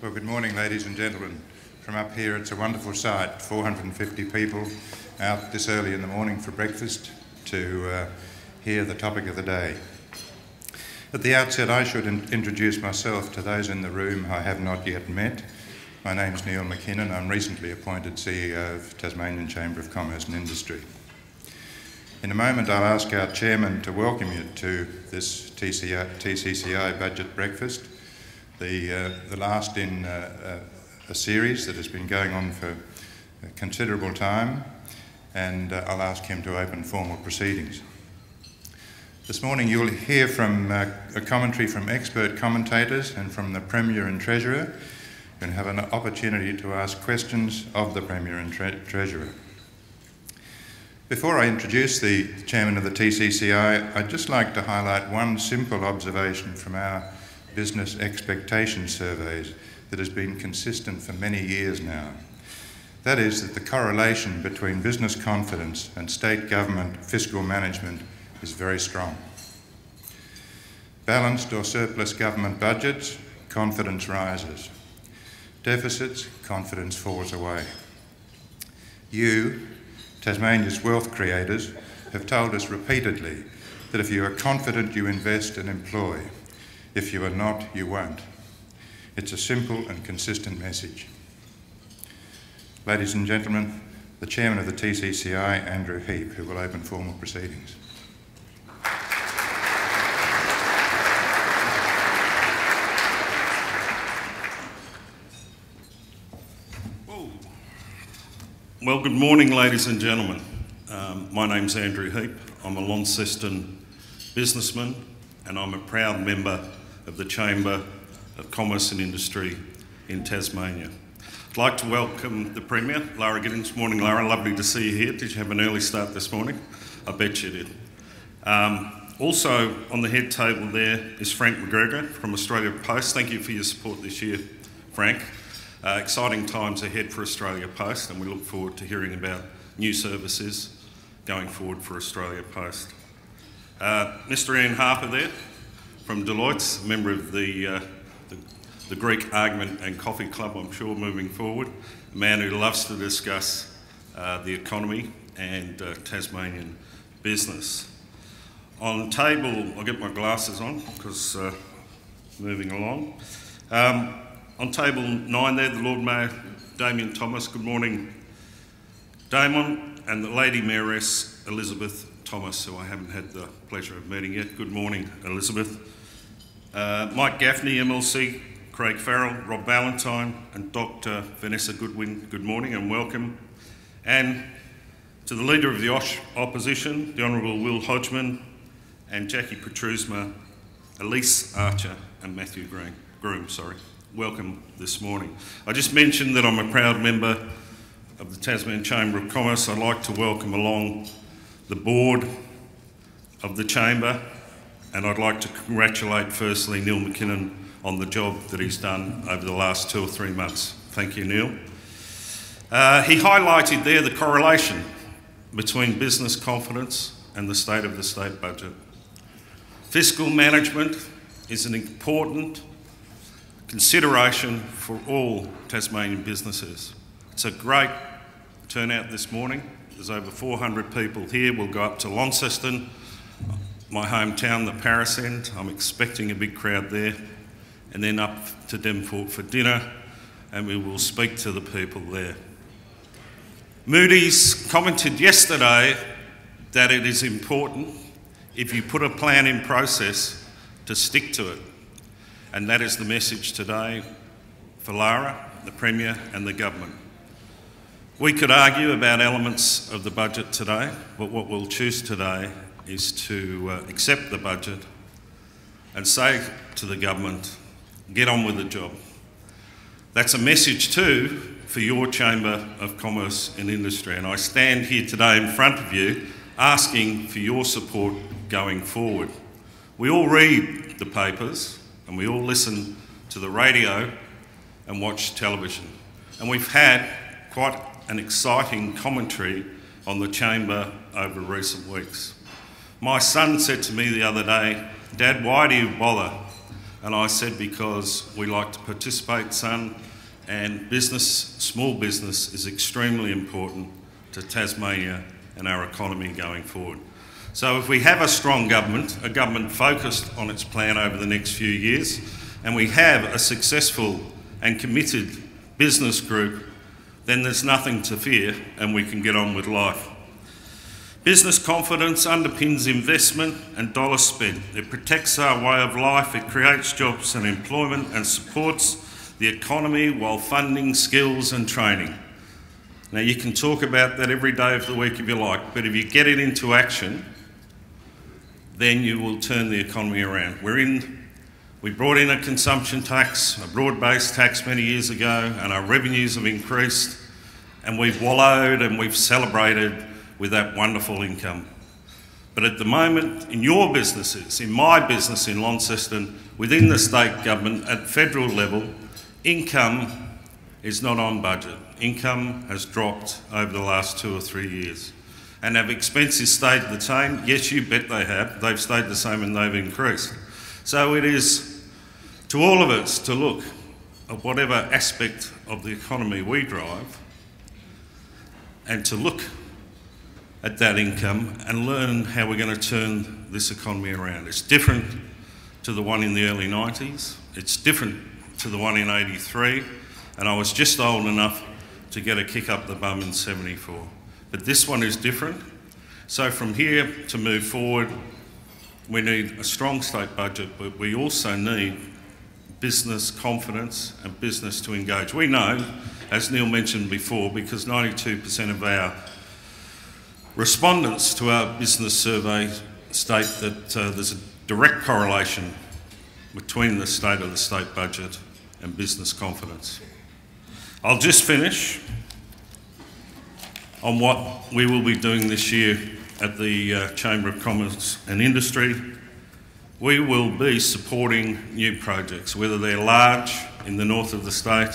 Well, good morning, ladies and gentlemen. From up here, it's a wonderful sight, 450 people out this early in the morning for breakfast to hear the topic of the day. At the outset, I should introduce myself to those in the room I have not yet met. My name's Neil McKinnon. I'm recently appointed CEO of Tasmanian Chamber of Commerce and Industry. In a moment, I'll ask our chairman to welcome you to this TCCI budget breakfast, the last in a series that has been going on for a considerable time, and I'll ask him to open formal proceedings. This morning you'll hear from a commentary from expert commentators and from the Premier and Treasurer, and have an opportunity to ask questions of the Premier and Treasurer. Before I introduce the Chairman of the TCCI, I'd just like to highlight one simple observation from our business expectation surveys that has been consistent for many years now. That is that the correlation between business confidence and state government fiscal management is very strong. Balanced or surplus government budgets, confidence rises. Deficits, confidence falls away. You, Tasmania's wealth creators, have told us repeatedly that if you are confident, you invest and employ. If you are not, you won't. It's a simple and consistent message. Ladies and gentlemen, the Chairman of the TCCI, Andrew Heap, who will open formal proceedings. Well, good morning, ladies and gentlemen. My name's Andrew Heap. I'm a Launceston businessman and I'm a proud member of the Chamber of Commerce and Industry in Tasmania. I'd like to welcome the Premier, Lara Giddings. Morning, Lara. Lovely to see you here. Did you have an early start this morning? I bet you did. Also on the head table there is Frank McGregor from Australia Post. Thank you for your support this year, Frank. Exciting times ahead for Australia Post, and we look forward to hearing about new services going forward for Australia Post. Mr. Ian Harper there from Deloitte, a member of the Greek Argument and Coffee Club, I'm sure, moving forward. A man who loves to discuss the economy and Tasmanian business. On table, I'll get my glasses on because moving along. On table 9 there, the Lord Mayor, Damien Thomas. Good morning, Damon, and the Lady Mayoress, Elizabeth Thomas, who I haven't had the pleasure of meeting yet. Good morning, Elizabeth. Mike Gaffney, MLC, Craig Farrell, Rob Valentine, and Dr. Vanessa Goodwin, good morning and welcome. And to the Leader of the Opposition, the Honourable Will Hodgman, and Jackie Petrusma, Elise Archer, and Matthew Groom, welcome this morning. I just mentioned that I'm a proud member of the Tasmanian Chamber of Commerce. I'd like to welcome along the board of the Chamber, and I'd like to congratulate firstly Neil McKinnon on the job that he's done over the last 2 or 3 months. Thank you, Neil. He highlighted there the correlation between business confidence and the state of the state budget. Fiscal management is an important consideration for all Tasmanian businesses. It's a great turnout this morning. There's over 400 people here. We'll go up to Launceston, my hometown, the Paris end. I'm expecting a big crowd there. And then up to Denford for dinner, and we will speak to the people there. Moody's commented yesterday that it is important, if you put a plan in process, to stick to it. And that is the message today for Lara, the Premier and the Government. We could argue about elements of the budget today, but what we'll choose today is to accept the budget and say to the Government, get on with the job. That's a message too for your Chamber of Commerce and Industry, and I stand here today in front of you asking for your support going forward. We all read the papers and we all listen to the radio and watch television, and we've had quite an exciting commentary on the Chamber over recent weeks. My son said to me the other day, "Dad, why do you bother And I said because we like to participate, son, and business, small business, is extremely important to Tasmania and our economy going forward. So if we have a strong government, a government focused on its plan over the next few years, and we have a successful and committed business group, then there's nothing to fear and we can get on with life. Business confidence underpins investment and dollars spent. It protects our way of life, it creates jobs and employment and supports the economy while funding skills and training. Now you can talk about that every day of the week if you like, but if you get it into action, then you will turn the economy around. We brought in a consumption tax, a broad-based tax many years ago, and our revenues have increased, and we've wallowed and we've celebrated with that wonderful income. But at the moment, in your businesses, in my business in Launceston, within the state government, at federal level, income is not on budget. Income has dropped over the last 2 or 3 years. And have expenses stayed the same? Yes, you bet they have. They've stayed the same and they've increased. So it is to all of us to look at whatever aspect of the economy we drive and to look at that income and learn how we're going to turn this economy around. It's different to the one in the early 90s. It's different to the one in 83, and I was just old enough to get a kick up the bum in 74. But this one is different. So from here to move forward, we need a strong state budget, but we also need business confidence and business to engage. We know, as Neil mentioned before, because 92% of our respondents to our business survey state that there's a direct correlation between the state of the state budget and business confidence. I'll just finish on what we will be doing this year at the Chamber of Commerce and Industry. We will be supporting new projects, whether they're large in the north of the state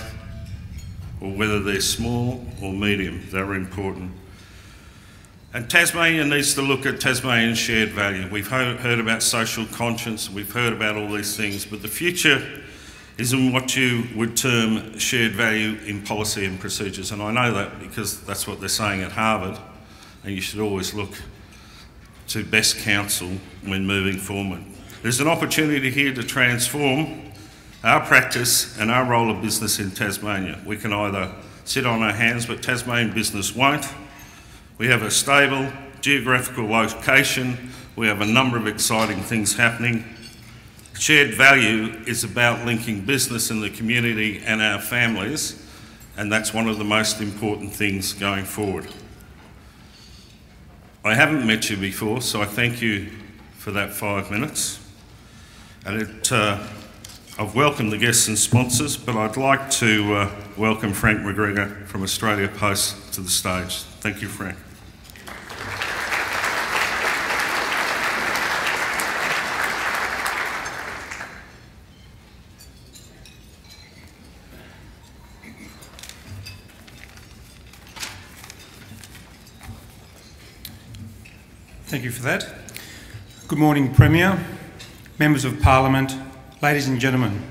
or whether they're small or medium. They're important. And Tasmania needs to look at Tasmanian shared value. We've heard about social conscience, we've heard about all these things, but the future is in what you would term shared value in policy and procedures. And I know that because that's what they're saying at Harvard, and you should always look to best counsel when moving forward. There's an opportunity here to transform our practice and our role of business in Tasmania. We can either sit on our hands, but Tasmanian business won't. We have a stable geographical location. We have a number of exciting things happening. Shared value is about linking business and the community and our families, and that's one of the most important things going forward. I haven't met you before, so I thank you for that 5 minutes. And I've welcomed the guests and sponsors, but I'd like to welcome Frank McGregor from Australia Post to the stage. Thank you, Frank. Thank you for that. Good morning, Premier, Members of Parliament, ladies and gentlemen.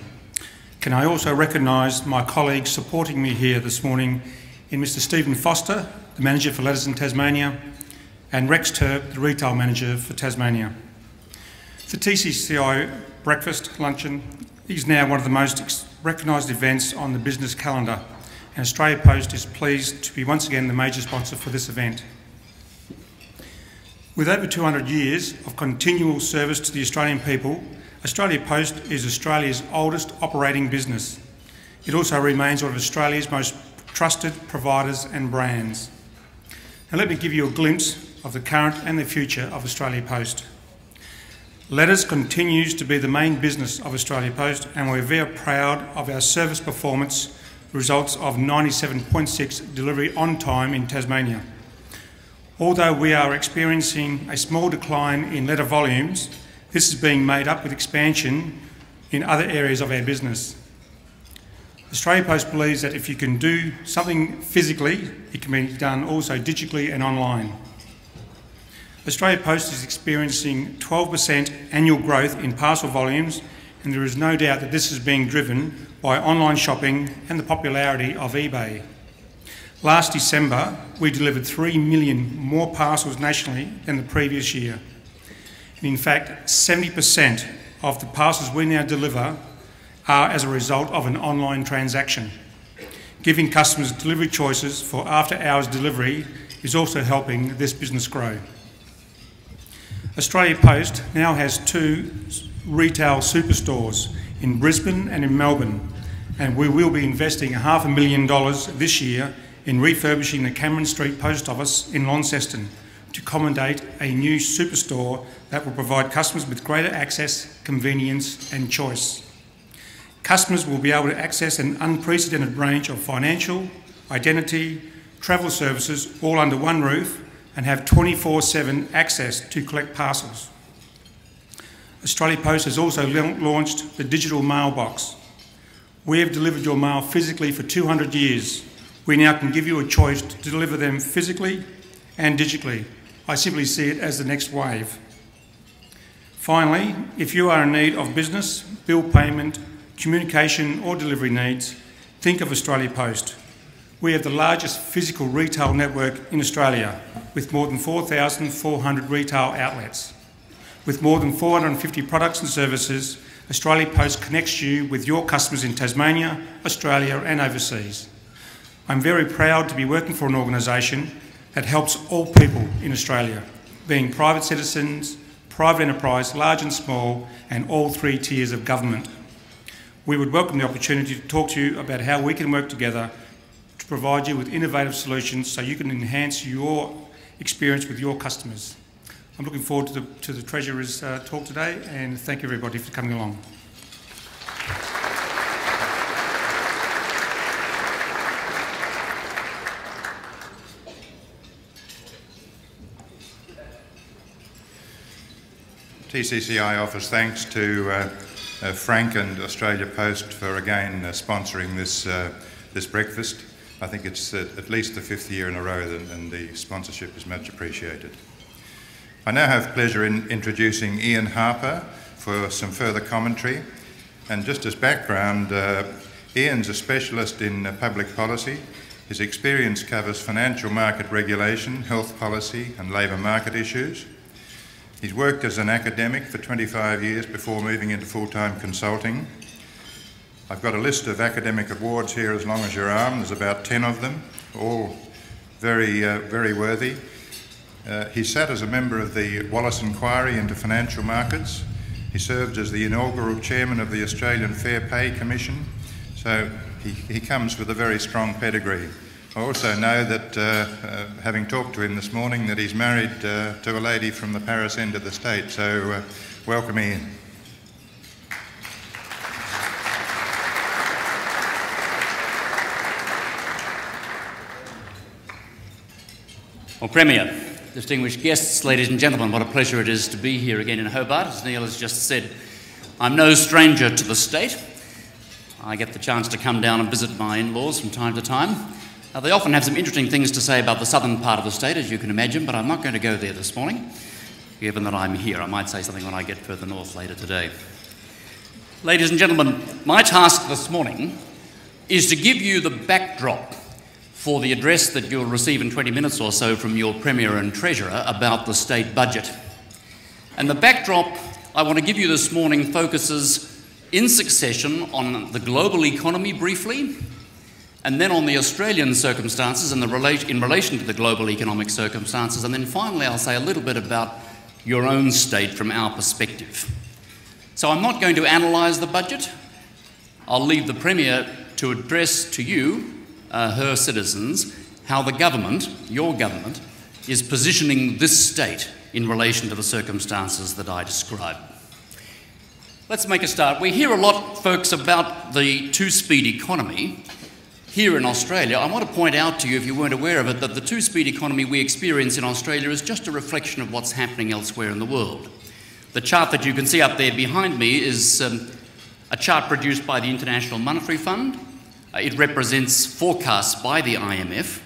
Can I also recognise my colleagues supporting me here this morning in Mr Stephen Foster, the Manager for Letters in Tasmania, and Rex Turp, the Retail Manager for Tasmania. The TCCI breakfast luncheon is now one of the most recognised events on the business calendar, and Australia Post is pleased to be once again the major sponsor for this event. With over 200 years of continual service to the Australian people, Australia Post is Australia's oldest operating business. It also remains one of Australia's most trusted providers and brands. Now let me give you a glimpse of the current and the future of Australia Post. Letters continues to be the main business of Australia Post, and we're very proud of our service performance results of 97.6 delivery on time in Tasmania. Although we are experiencing a small decline in letter volumes, this is being made up with expansion in other areas of our business. Australia Post believes that if you can do something physically, it can be done also digitally and online. Australia Post is experiencing 12% annual growth in parcel volumes and there is no doubt that this is being driven by online shopping and the popularity of eBay. Last December, we delivered 3 million more parcels nationally than the previous year. And in fact, 70% of the parcels we now deliver are as a result of an online transaction. Giving customers delivery choices for after-hours delivery is also helping this business grow. Australia Post now has 2 retail superstores in Brisbane and in Melbourne, and we will be investing $500,000 this year in refurbishing the Cameron Street Post Office in Launceston to accommodate a new superstore that will provide customers with greater access, convenience and choice. Customers will be able to access an unprecedented range of financial, identity, travel services all under one roof and have 24/7 access to collect parcels. Australia Post has also launched the digital mailbox. We have delivered your mail physically for 200 years. We now can give you a choice to deliver them physically and digitally. I simply see it as the next wave. Finally, if you are in need of business, bill payment, communication or delivery needs, think of Australia Post. We have the largest physical retail network in Australia with more than 4,400 retail outlets. With more than 450 products and services, Australia Post connects you with your customers in Tasmania, Australia and overseas. I'm very proud to be working for an organisation that helps all people in Australia, being private citizens, private enterprise, large and small, and all 3 tiers of government. We would welcome the opportunity to talk to you about how we can work together to provide you with innovative solutions so you can enhance your experience with your customers. I'm looking forward to the Treasurer's talk today, and thank you everybody for coming along. TCCI offers thanks to Frank and Australia Post for again sponsoring this breakfast. I think it's at least the 5th year in a row and the sponsorship is much appreciated. I now have pleasure in introducing Ian Harper for some further commentary. And just as background, Ian's a specialist in public policy. His experience covers financial market regulation, health policy and labour market issues. He's worked as an academic for 25 years before moving into full-time consulting. I've got a list of academic awards here as long as your arm. There's about 10 of them, all very worthy. He sat as a member of the Wallace Inquiry into Financial Markets. He served as the inaugural chairman of the Australian Fair Pay Commission, so he comes with a very strong pedigree. I also know that, having talked to him this morning, that he's married to a lady from the Paris end of the state, so welcome Ian. Well, Premier, distinguished guests, ladies and gentlemen, what a pleasure it is to be here again in Hobart. As Neil has just said, I'm no stranger to the state. I get the chance to come down and visit my in-laws from time to time. They often have some interesting things to say about the southern part of the state, as you can imagine, but I'm not going to go there this morning, given that I'm here. I might say something when I get further north later today. Ladies and gentlemen, my task this morning is to give you the backdrop for the address that you'll receive in 20 minutes or so from your Premier and Treasurer about the state budget. And the backdrop I want to give you this morning focuses in succession on the global economy briefly, and then on the Australian circumstances and in relation to the global economic circumstances, and then finally I'll say a little bit about your own state from our perspective. So I'm not going to analyse the budget. I'll leave the Premier to address to you, her citizens, how the government, your government, is positioning this state in relation to the circumstances that I describe. Let's make a start. We hear a lot, folks, about the two-speed economy. Here in Australia, I want to point out to you, if you weren't aware of it, that the two-speed economy we experience in Australia is just a reflection of what's happening elsewhere in the world. The chart that you can see up there behind me is a chart produced by the International Monetary Fund. It represents forecasts by the IMF.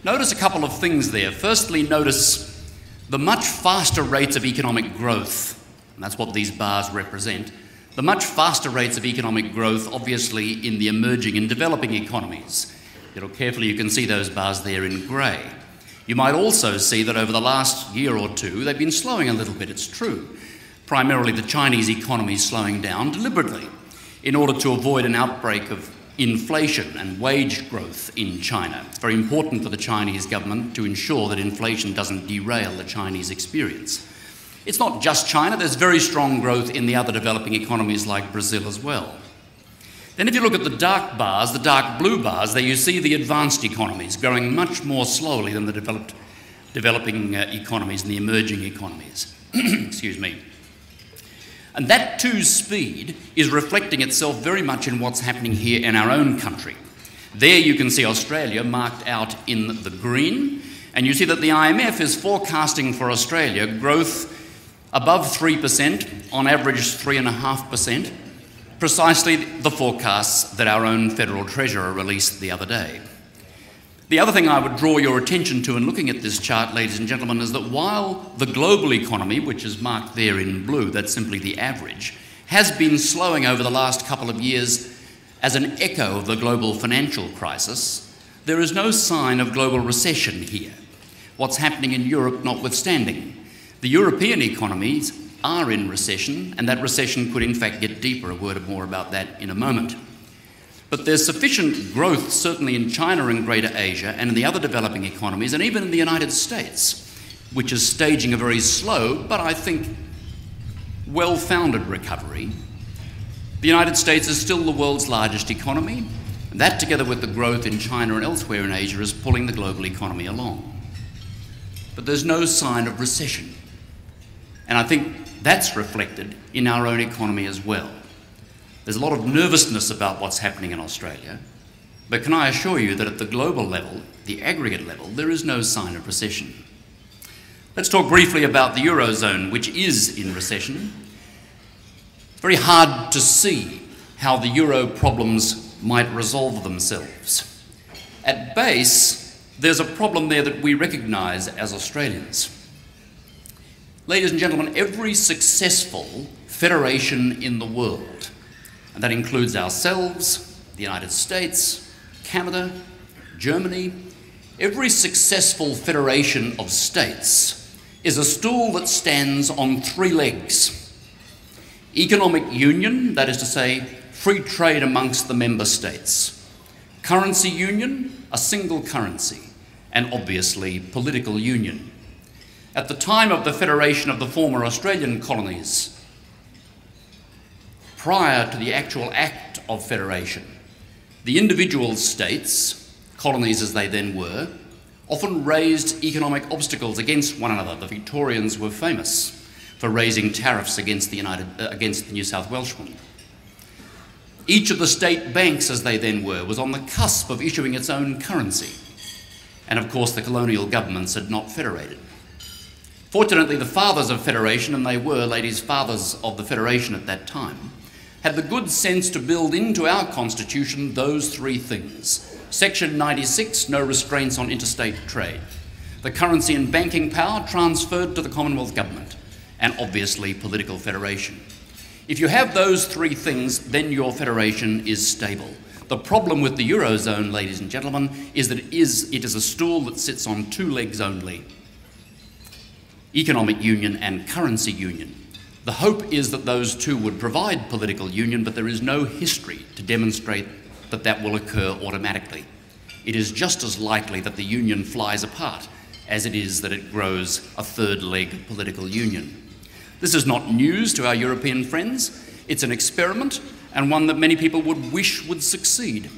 Notice a couple of things there. Firstly, notice the much faster rates of economic growth, and that's what these bars represent, The much faster rates of economic growth, obviously, in the emerging and developing economies. If you look carefully, you can see those bars there in grey. You might also see that over the last year or two, they've been slowing a little bit, it's true. Primarily the Chinese economy is slowing down deliberately in order to avoid an outbreak of inflation and wage growth in China. It's very important for the Chinese government to ensure that inflation doesn't derail the Chinese experience. It's not just China, there's very strong growth in the other developing economies like Brazil as well. Then if you look at the dark bars, the dark blue bars, there you see the advanced economies growing much more slowly than the developing economies and the emerging economies. Excuse me. And that too speed is reflecting itself very much in what's happening here in our own country. There you can see Australia marked out in the green, and you see that the IMF is forecasting for Australia growth above 3%, on average 3.5%, precisely the forecasts that our own Federal Treasurer released the other day. The other thing I would draw your attention to in looking at this chart, ladies and gentlemen, is that while the global economy, which is marked there in blue, that's simply the average, has been slowing over the last couple of years as an echo of the global financial crisis, there is no sign of global recession here. What's happening in Europe notwithstanding. The European economies are in recession, and that recession could in fact get deeper. A word more about that in a moment. But there's sufficient growth, certainly in China and Greater Asia, and in the other developing economies, and even in the United States, which is staging a very slow, but I think well-founded recovery. The United States is still the world's largest economy, and that, together with the growth in China and elsewhere in Asia, is pulling the global economy along. But there's no sign of recession. And I think that's reflected in our own economy as well. There's a lot of nervousness about what's happening in Australia, but can I assure you that at the global level, the aggregate level, there is no sign of recession. Let's talk briefly about the Eurozone, which is in recession. It's very hard to see how the Euro problems might resolve themselves. At base, there's a problem there that we recognise as Australians. Ladies and gentlemen, every successful federation in the world, and that includes ourselves, the United States, Canada, Germany, every successful federation of states is a stool that stands on three legs. Economic union, that is to say, free trade amongst the member states. Currency union, a single currency, and obviously political union. At the time of the federation of the former Australian colonies, prior to the actual act of federation, the individual states, colonies as they then were, often raised economic obstacles against one another. The Victorians were famous for raising tariffs against the New South Welshmen. Each of the state banks, as they then were, was on the cusp of issuing its own currency. And of course the colonial governments had not federated. Fortunately, the fathers of federation, and they were, ladies, fathers of the federation at that time, had the good sense to build into our constitution those three things. Section 96, no restraints on interstate trade. The currency and banking power transferred to the Commonwealth government, and obviously political federation. If you have those three things, then your federation is stable. The problem with the Eurozone, ladies and gentlemen, is that it is a stool that sits on two legs only. Economic union and currency union. The hope is that those two would provide political union, but there is no history to demonstrate that that will occur automatically. It is just as likely that the union flies apart as it is that it grows a third leg of political union. This is not news to our European friends. It's an experiment, and one that many people would wish would succeed.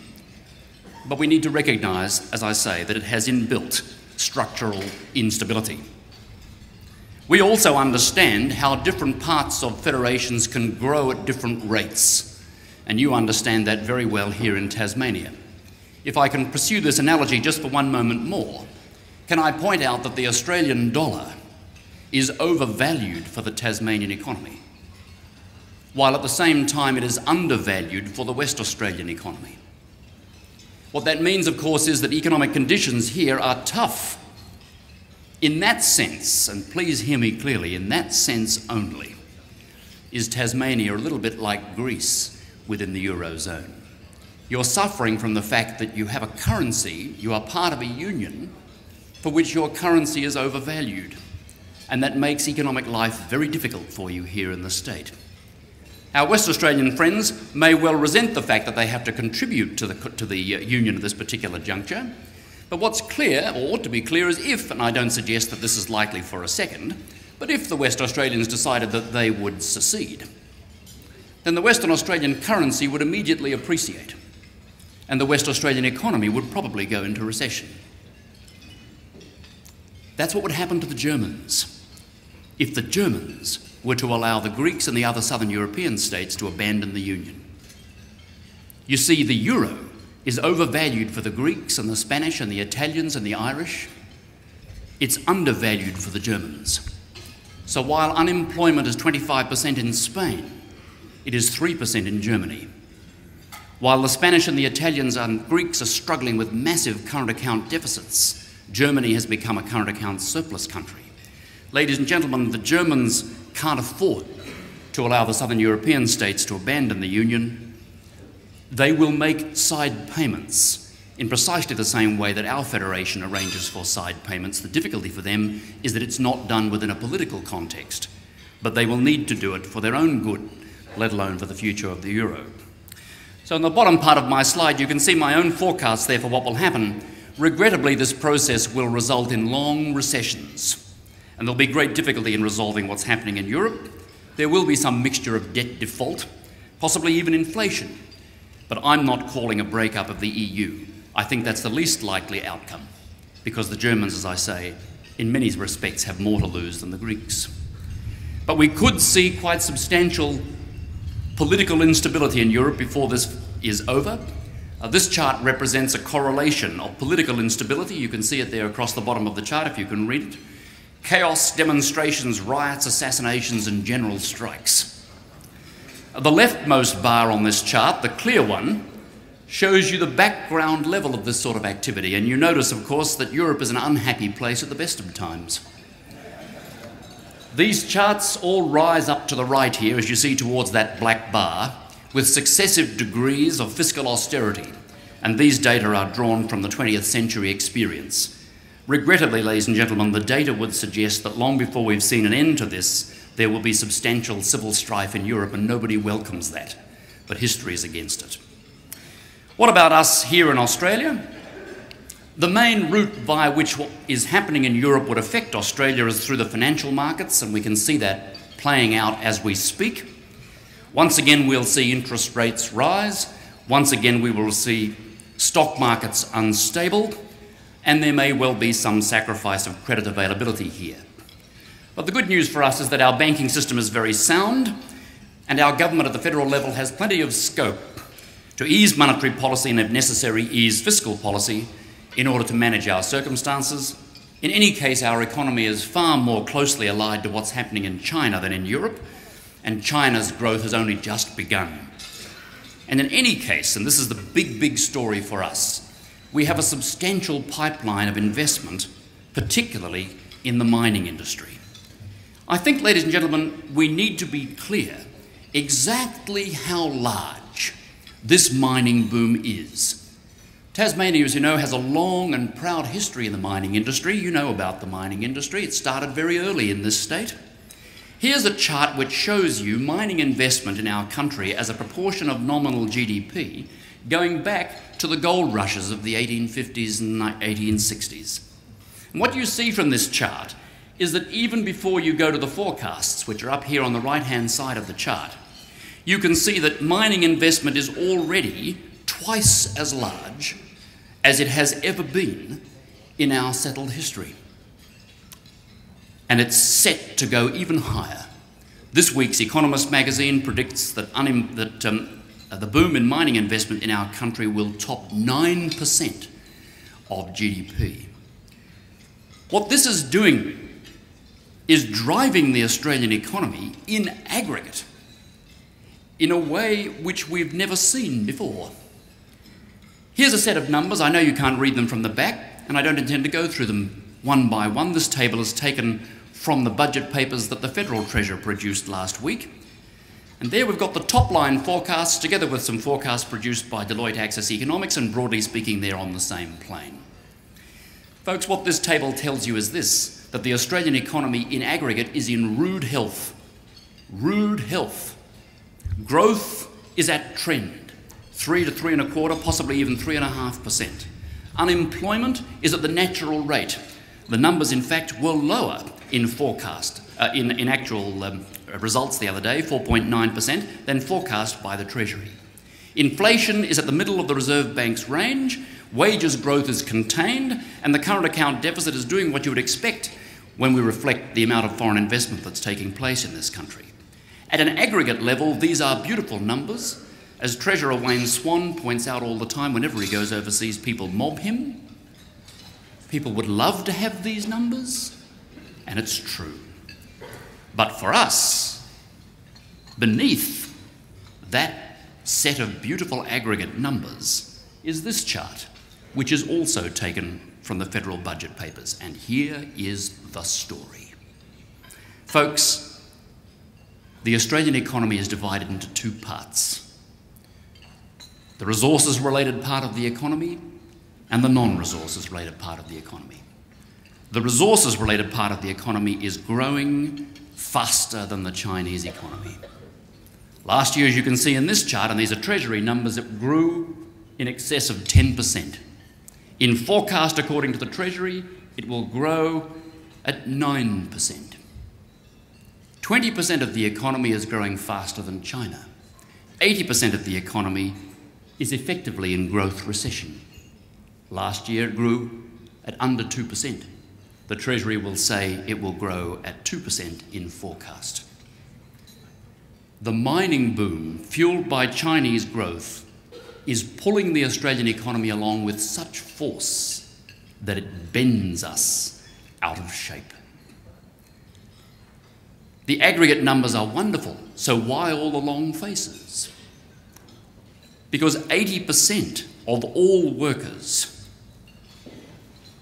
But we need to recognise, as I say, that it has inbuilt structural instability. We also understand how different parts of federations can grow at different rates, and you understand that very well here in Tasmania. If I can pursue this analogy just for one moment more, can I point out that the Australian dollar is overvalued for the Tasmanian economy, while at the same time it is undervalued for the West Australian economy. What that means, of course, is that economic conditions here are tough. In that sense, and please hear me clearly, in that sense only, is Tasmania a little bit like Greece within the Eurozone. You're suffering from the fact that you have a currency, you are part of a union for which your currency is overvalued, and that makes economic life very difficult for you here in the state. Our West Australian friends may well resent the fact that they have to contribute to the union at this particular juncture, but what's clear, or ought to be clear, is if, and I don't suggest that this is likely for a second, but if the West Australians decided that they would secede, then the Western Australian currency would immediately appreciate, and the West Australian economy would probably go into recession. That's what would happen to the Germans if the Germans were to allow the Greeks and the other southern European states to abandon the Union. You see, the euro is overvalued for the Greeks and the Spanish and the Italians and the Irish. It's undervalued for the Germans. So while unemployment is 25% in Spain, it is 3% in Germany. While the Spanish and the Italians and Greeks are struggling with massive current account deficits, Germany has become a current account surplus country. Ladies and gentlemen, the Germans can't afford to allow the southern European states to abandon the Union. They will make side payments in precisely the same way that our federation arranges for side payments. The difficulty for them is that it's not done within a political context, but they will need to do it for their own good, let alone for the future of the euro. So in the bottom part of my slide, you can see my own forecast there for what will happen. Regrettably, this process will result in long recessions, and there'll be great difficulty in resolving what's happening in Europe. There will be some mixture of debt default, possibly even inflation, but I'm not calling a breakup of the EU. I think that's the least likely outcome, because the Germans, as I say, in many respects have more to lose than the Greeks. But we could see quite substantial political instability in Europe before this is over. This chart represents a correlation of political instability. You can see it there across the bottom of the chart if you can read it. Chaos, demonstrations, riots, assassinations, and general strikes. The leftmost bar on this chart, the clear one, shows you the background level of this sort of activity. And you notice, of course, that Europe is an unhappy place at the best of times. These charts all rise up to the right here, as you see towards that black bar, with successive degrees of fiscal austerity, and these data are drawn from the 20th century experience. Regrettably, ladies and gentlemen, the data would suggest that long before we've seen an end to this, there will be substantial civil strife in Europe, and nobody welcomes that, but history is against it. What about us here in Australia? The main route via which what is happening in Europe would affect Australia is through the financial markets, and we can see that playing out as we speak. Once again, we'll see interest rates rise. Once again, we will see stock markets unstable, and there may well be some sacrifice of credit availability here. But the good news for us is that our banking system is very sound, and our government at the federal level has plenty of scope to ease monetary policy and, if necessary, ease fiscal policy in order to manage our circumstances. In any case, our economy is far more closely allied to what's happening in China than in Europe, and China's growth has only just begun. And in any case, and this is the big story for us, we have a substantial pipeline of investment, particularly in the mining industry. I think, ladies and gentlemen, we need to be clear exactly how large this mining boom is. Tasmania, as you know, has a long and proud history in the mining industry. You know about the mining industry. It started very early in this state. Here's a chart which shows you mining investment in our country as a proportion of nominal GDP going back to the gold rushes of the 1850s and 1860s. And what you see from this chart is that even before you go to the forecasts, which are up here on the right-hand side of the chart, you can see that mining investment is already twice as large as it has ever been in our settled history. And it's set to go even higher. This week's Economist magazine predicts that the boom in mining investment in our country will top 9% of GDP. What this is doing is driving the Australian economy in aggregate in a way which we've never seen before. Here's a set of numbers. I know you can't read them from the back, and I don't intend to go through them one by one. This table is taken from the budget papers that the Federal Treasurer produced last week. And there we've got the top line forecasts together with some forecasts produced by Deloitte Access Economics, and broadly speaking they're on the same plane. Folks, what this table tells you is this, that the Australian economy in aggregate is in rude health. Rude health. Growth is at trend, 3 to 3.25%, possibly even 3.5%. Unemployment is at the natural rate. The numbers, in fact, were lower in forecast, in actual results the other day, 4.9%, than forecast by the Treasury. Inflation is at the middle of the Reserve Bank's range, wages growth is contained, and the current account deficit is doing what you would expect when we reflect the amount of foreign investment that's taking place in this country. At an aggregate level, these are beautiful numbers. As Treasurer Wayne Swan points out all the time, whenever he goes overseas, people mob him. People would love to have these numbers, and it's true. But for us, beneath that set of beautiful aggregate numbers is this chart, which is also taken from the federal budget papers. And here is the story. Folks, the Australian economy is divided into two parts. The resources-related part of the economy and the non-resources related part of the economy. The resources-related part of the economy is growing faster than the Chinese economy. Last year, as you can see in this chart, and these are Treasury numbers, it grew in excess of 10%. In forecast, according to the Treasury, it will grow at 9%. 20% of the economy is growing faster than China. 80% of the economy is effectively in growth recession. Last year it grew at under 2%. The Treasury will say it will grow at 2% in forecast. The mining boom, fueled by Chinese growth, is pulling the Australian economy along with such force that it bends us out of shape. The aggregate numbers are wonderful, so why all the long faces? Because 80% of all workers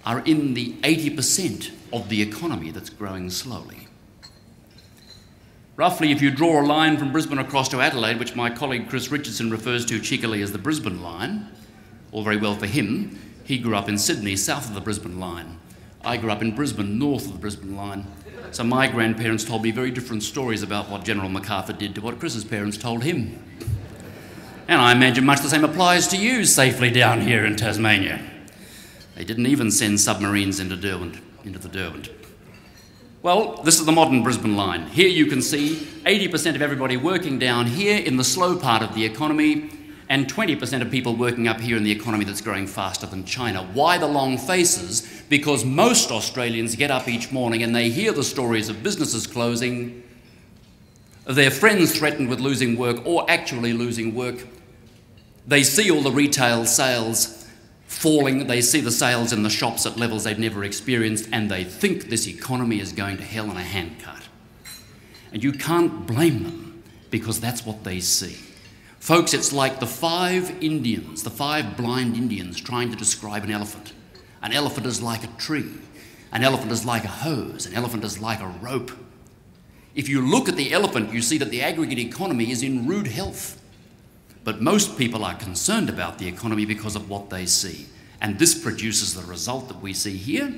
are in the 80% of the economy that's growing slowly. Roughly, if you draw a line from Brisbane across to Adelaide, which my colleague Chris Richardson refers to cheekily as the Brisbane line, all very well for him. He grew up in Sydney, south of the Brisbane line. I grew up in Brisbane, north of the Brisbane line. So my grandparents told me very different stories about what General MacArthur did to what Chris's parents told him. And I imagine much the same applies to you safely down here in Tasmania. They didn't even send submarines into the Derwent. Well, this is the modern Brisbane line. Here you can see 80% of everybody working down here in the slow part of the economy and 20% of people working up here in the economy that's growing faster than China. Why the long faces? Because most Australians get up each morning and they hear the stories of businesses closing, of their friends threatened with losing work or actually losing work. They see all the retail sales falling, they see the sales in the shops at levels they've never experienced, and they think this economy is going to hell in a handcart. And you can't blame them, because that's what they see. Folks, it's like the five blind Indians trying to describe an elephant. An elephant is like a tree. An elephant is like a hose. An elephant is like a rope. If you look at the elephant, you see that the aggregate economy is in rude health. But most people are concerned about the economy because of what they see. And this produces the result that we see here.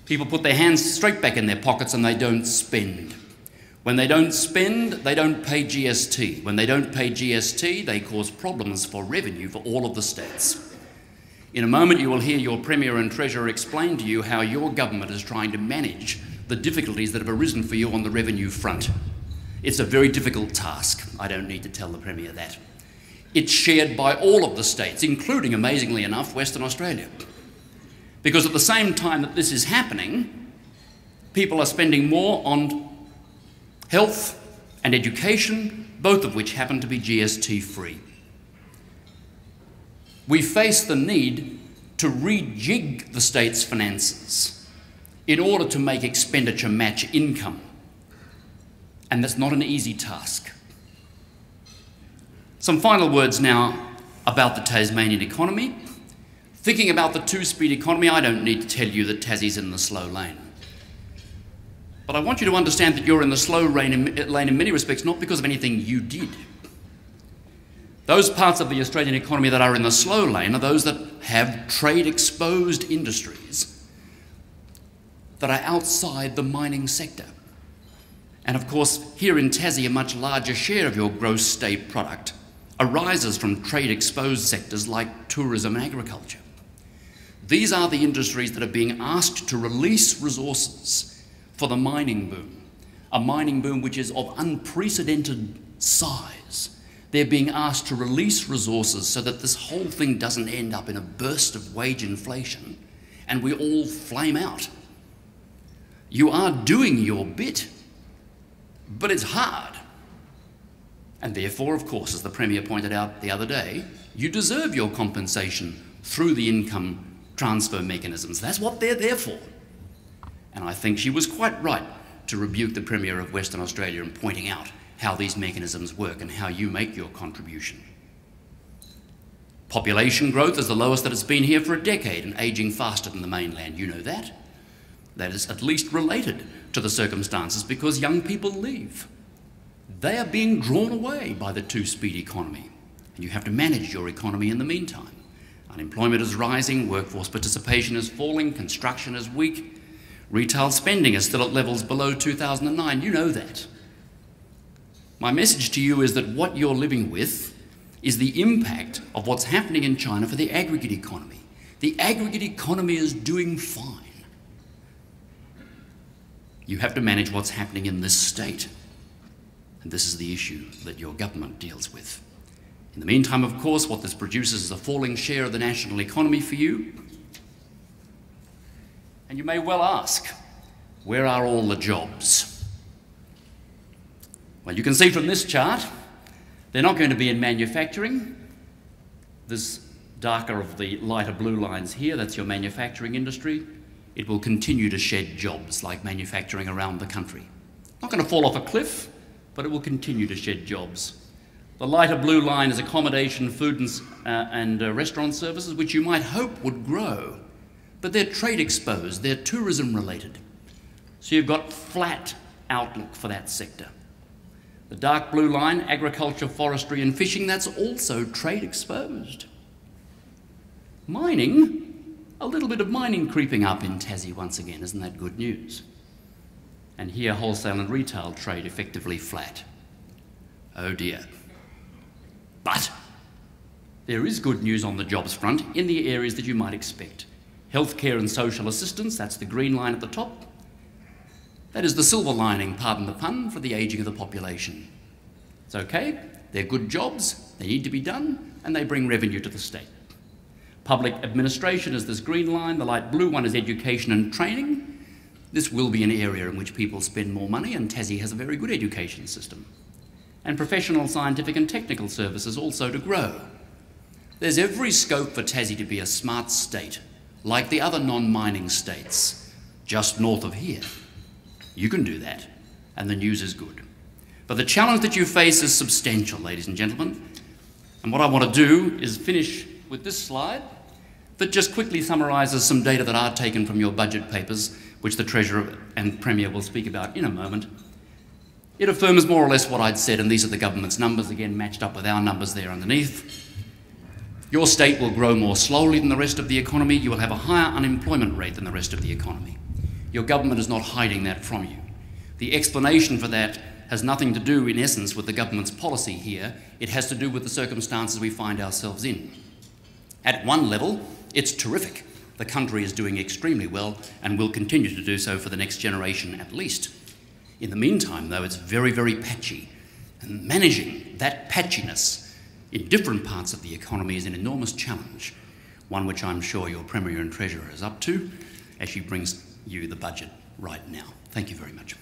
People put their hands straight back in their pockets and they don't spend. When they don't spend, they don't pay GST. When they don't pay GST, they cause problems for revenue for all of the states. In a moment, you will hear your Premier and Treasurer explain to you how your government is trying to manage the difficulties that have arisen for you on the revenue front. It's a very difficult task. I don't need to tell the Premier that. It's shared by all of the states, including, amazingly enough, Western Australia. Because at the same time that this is happening, people are spending more on health and education, both of which happen to be GST-free. We face the need to rejig the state's finances in order to make expenditure match income. And that's not an easy task. Some final words now about the Tasmanian economy. Thinking about the two-speed economy, I don't need to tell you that Tassie's in the slow lane. But I want you to understand that you're in the slow lane in many respects, not because of anything you did. Those parts of the Australian economy that are in the slow lane are those that have trade-exposed industries that are outside the mining sector. And of course, here in Tassie, a much larger share of your gross state product arises from trade-exposed sectors like tourism and agriculture. These are the industries that are being asked to release resources for the mining boom, a mining boom which is of unprecedented size. They're being asked to release resources so that this whole thing doesn't end up in a burst of wage inflation and we all flame out. You are doing your bit, but it's hard. And therefore, of course, as the Premier pointed out the other day, you deserve your compensation through the income transfer mechanisms. That's what they're there for. And I think she was quite right to rebuke the Premier of Western Australia in pointing out how these mechanisms work and how you make your contribution. Population growth is the lowest that it's been here for a decade and ageing faster than the mainland. You know that. That is at least related to the circumstances because young people leave. They are being drawn away by the two-speed economy, and you have to manage your economy in the meantime. Unemployment is rising, workforce participation is falling, construction is weak, retail spending is still at levels below 2009. You know that. My message to you is that what you're living with is the impact of what's happening in China for the aggregate economy. The aggregate economy is doing fine. You have to manage what's happening in this state. And this is the issue that your government deals with. In the meantime, of course, what this produces is a falling share of the national economy for you. And you may well ask, where are all the jobs? Well, you can see from this chart, they're not going to be in manufacturing. This darker of the lighter blue lines here, that's your manufacturing industry. It will continue to shed jobs like manufacturing around the country. Not going to fall off a cliff, but it will continue to shed jobs. The lighter blue line is accommodation, food and restaurant services, which you might hope would grow, but they're trade exposed, they're tourism related. So you've got flat outlook for that sector. The dark blue line, agriculture, forestry and fishing, that's also trade exposed. Mining, a little bit of mining creeping up in Tassie once again, isn't that good news? And here wholesale and retail trade effectively flat. Oh dear. But there is good news on the jobs front in the areas that you might expect. Healthcare and social assistance, that's the green line at the top. That is the silver lining, pardon the pun, for the ageing of the population. It's okay, they're good jobs, they need to be done, and they bring revenue to the state. Public administration is this green line, the light blue one is education and training. This will be an area in which people spend more money, and Tassie has a very good education system. And professional, scientific and technical services also to grow. There's every scope for Tassie to be a smart state, like the other non-mining states, just north of here. You can do that, and the news is good. But the challenge that you face is substantial, ladies and gentlemen. And what I want to do is finish with this slide that just quickly summarises some data that are taken from your budget papers, which the Treasurer and Premier will speak about in a moment. It affirms more or less what I'd said, and these are the government's numbers, again matched up with our numbers there underneath. Your state will grow more slowly than the rest of the economy. You will have a higher unemployment rate than the rest of the economy. Your government is not hiding that from you. The explanation for that has nothing to do, in essence, with the government's policy here. It has to do with the circumstances we find ourselves in. At one level, it's terrific. The country is doing extremely well and will continue to do so for the next generation at least. In the meantime, though, it's very, very patchy. And managing that patchiness in different parts of the economy is an enormous challenge, one which I'm sure your Premier and Treasurer is up to as she brings you the budget right now. Thank you very much.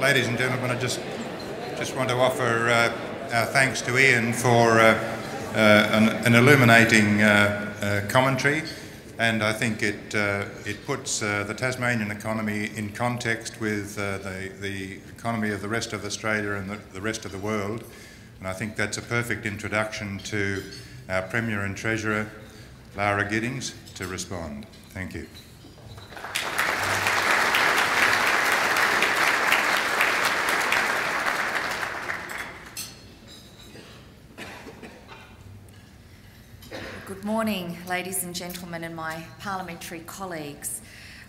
Ladies and gentlemen, I just just want to offer our thanks to Ian for an illuminating commentary, and I think it puts the Tasmanian economy in context with the economy of the rest of Australia and the rest of the world, and I think that's a perfect introduction to our Premier and Treasurer, Lara Giddings, to respond. Thank you. Good morning, ladies and gentlemen, and my parliamentary colleagues.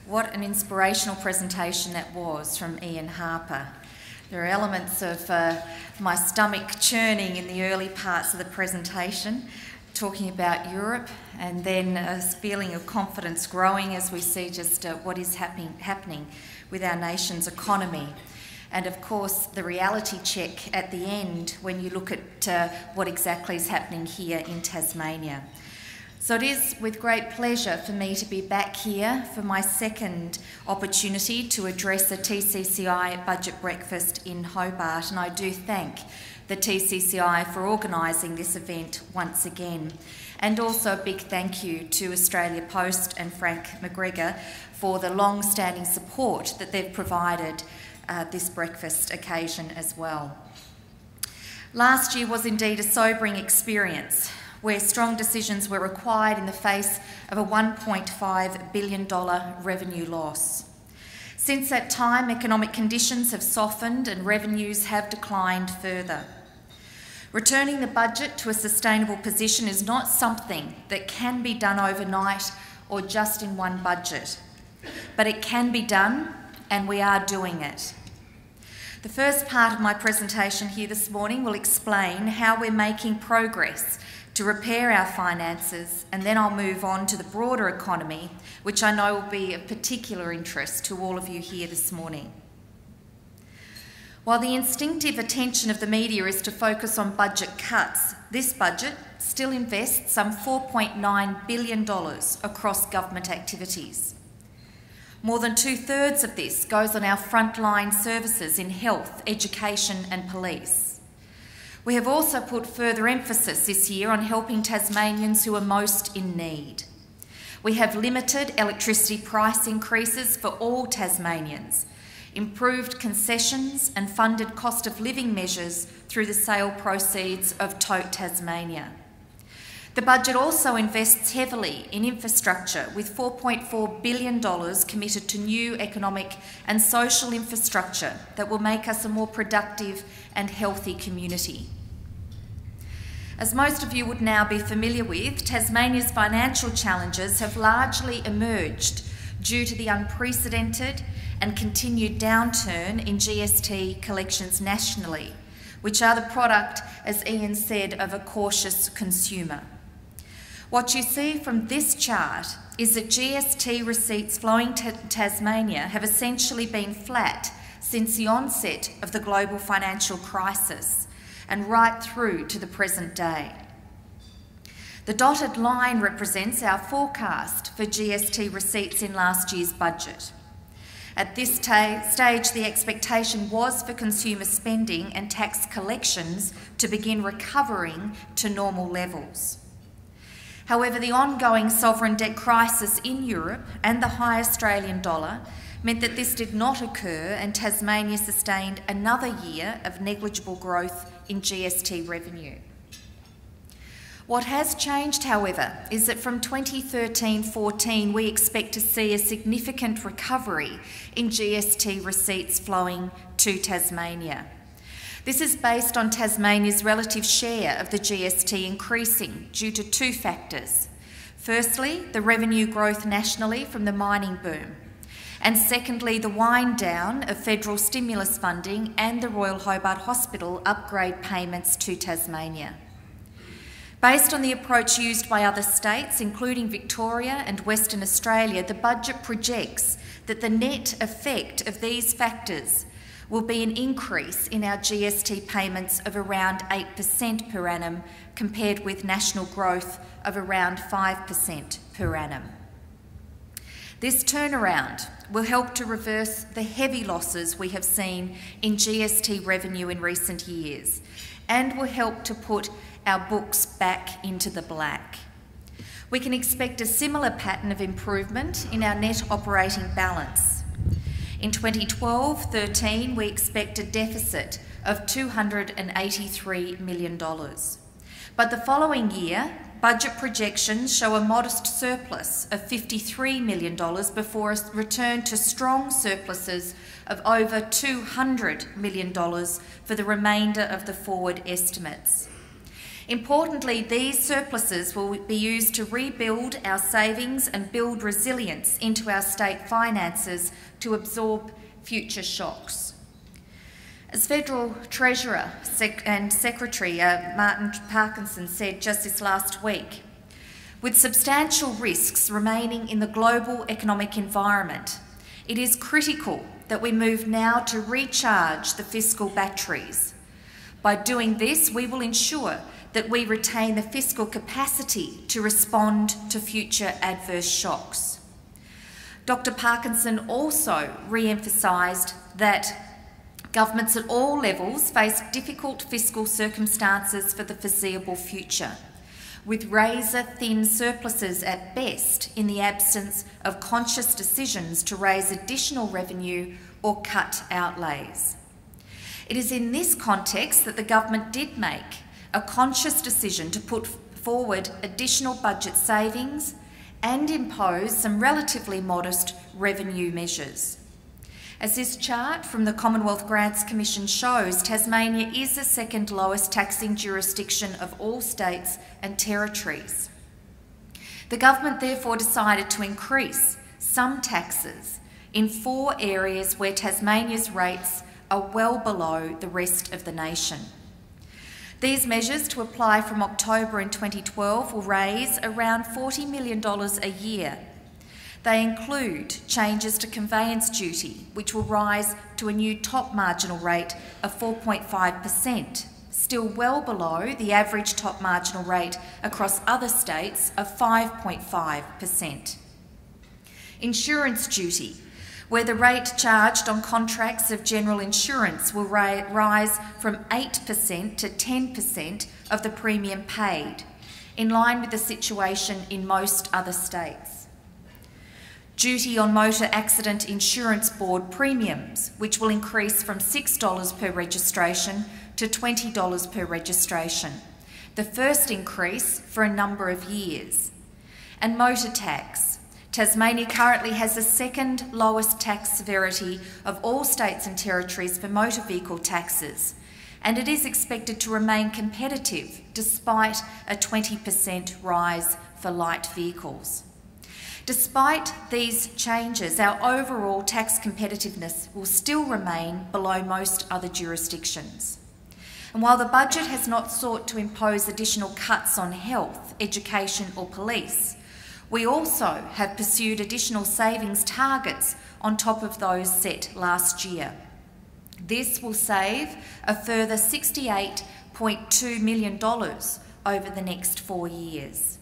What an inspirational presentation that was from Ian Harper. There are elements of my stomach churning in the early parts of the presentation, talking about Europe, and then a feeling of confidence growing as we see just what is happening with our nation's economy. And of course, the reality check at the end when you look at what exactly is happening here in Tasmania. So it is with great pleasure for me to be back here for my second opportunity to address a TCCI budget breakfast in Hobart, and I do thank the TCCI for organising this event once again. And also a big thank you to Australia Post and Frank McGregor for the long-standing support that they've provided this breakfast occasion as well. Last year was indeed a sobering experience, where strong decisions were required in the face of a $1.5 billion revenue loss. Since that time, economic conditions have softened and revenues have declined further. Returning the budget to a sustainable position is not something that can be done overnight or just in one budget, but it can be done, and we are doing it. The first part of my presentation here this morning will explain how we're making progress to repair our finances, and then I'll move on to the broader economy, which I know will be of particular interest to all of you here this morning. While the instinctive attention of the media is to focus on budget cuts, this budget still invests some $4.9 billion across government activities. More than 2/3 of this goes on our frontline services in health, education and police. We have also put further emphasis this year on helping Tasmanians who are most in need. We have limited electricity price increases for all Tasmanians, improved concessions and funded cost of living measures through the sale proceeds of Tote Tasmania. The budget also invests heavily in infrastructure, with $4.4 billion committed to new economic and social infrastructure that will make us a more productive and healthy community. As most of you would now be familiar with, Tasmania's financial challenges have largely emerged due to the unprecedented and continued downturn in GST collections nationally, which are the product, as Ian said, of a cautious consumer. What you see from this chart is that GST receipts flowing to Tasmania have essentially been flat since the onset of the global financial crisis and right through to the present day. The dotted line represents our forecast for GST receipts in last year's budget. At this stage, the expectation was for consumer spending and tax collections to begin recovering to normal levels. However, the ongoing sovereign debt crisis in Europe and the high Australian dollar meant that this did not occur, and Tasmania sustained another year of negligible growth in GST revenue. What has changed, however, is that from 2013-14 we expect to see a significant recovery in GST receipts flowing to Tasmania. This is based on Tasmania's relative share of the GST increasing due to two factors. Firstly, the revenue growth nationally from the mining boom, and secondly, the wind down of federal stimulus funding and the Royal Hobart Hospital upgrade payments to Tasmania. Based on the approach used by other states, including Victoria and Western Australia, the budget projects that the net effect of these factors will be an increase in our GST payments of around 8% per annum, compared with national growth of around 5% per annum. This turnaround will help to reverse the heavy losses we have seen in GST revenue in recent years and will help to put our books back into the black. We can expect a similar pattern of improvement in our net operating balance. In 2012-13, we expect a deficit of $283 million. But the following year, budget projections show a modest surplus of $53 million before a return to strong surpluses of over $200 million for the remainder of the forward estimates. Importantly, these surpluses will be used to rebuild our savings and build resilience into our state finances to absorb future shocks. As Federal Treasurer and Secretary Martin Parkinson said just this last week, with substantial risks remaining in the global economic environment, it is critical that we move now to recharge the fiscal batteries. By doing this, we will ensure that we retain the fiscal capacity to respond to future adverse shocks. Dr. Parkinson also re-emphasised that governments at all levels face difficult fiscal circumstances for the foreseeable future, with razor-thin surpluses at best in the absence of conscious decisions to raise additional revenue or cut outlays. It is in this context that the government did make a conscious decision to put forward additional budget savings and impose some relatively modest revenue measures. As this chart from the Commonwealth Grants Commission shows, Tasmania is the second lowest taxing jurisdiction of all states and territories. The government therefore decided to increase some taxes in 4 areas where Tasmania's rates are well below the rest of the nation. These measures, to apply from October in 2012, will raise around $40 million a year. They include changes to conveyance duty, which will rise to a new top marginal rate of 4.5%, still well below the average top marginal rate across other states of 5.5%. Insurance duty, where the rate charged on contracts of general insurance will rise from 8% to 10% of the premium paid, in line with the situation in most other states. Duty on Motor Accident Insurance Board premiums, which will increase from $6 per registration to $20 per registration, the first increase for a number of years. And motor tax. Tasmania currently has the second lowest tax severity of all states and territories for motor vehicle taxes, and it is expected to remain competitive despite a 20% rise for light vehicles. Despite these changes, our overall tax competitiveness will still remain below most other jurisdictions. And while the budget has not sought to impose additional cuts on health, education or police, we also have pursued additional savings targets on top of those set last year. This will save a further $68.2 million over the next 4 years.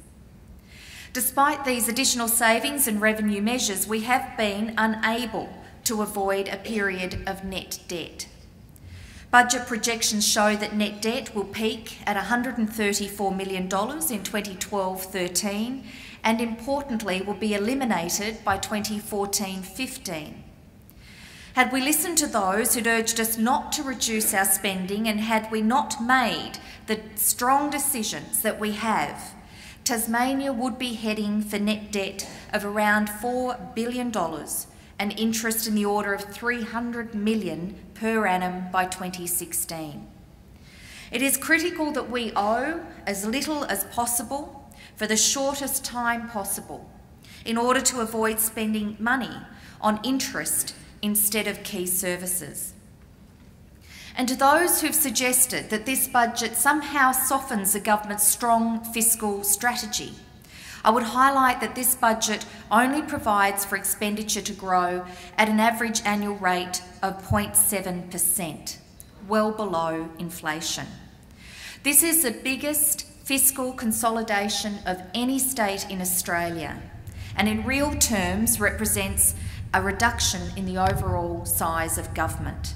Despite these additional savings and revenue measures, we have been unable to avoid a period of net debt. Budget projections show that net debt will peak at $134 million in 2012-13 and importantly will be eliminated by 2014-15. Had we listened to those who'd urged us not to reduce our spending and had we not made the strong decisions that we have, Tasmania would be heading for net debt of around $4 billion and interest in the order of $300 million per annum by 2016. It is critical that we owe as little as possible for the shortest time possible in order to avoid spending money on interest instead of key services. And to those who've suggested that this budget somehow softens the government's strong fiscal strategy, I would highlight that this budget only provides for expenditure to grow at an average annual rate of 0.7%, well below inflation. This is the biggest fiscal consolidation of any state in Australia, and in real terms represents a reduction in the overall size of government.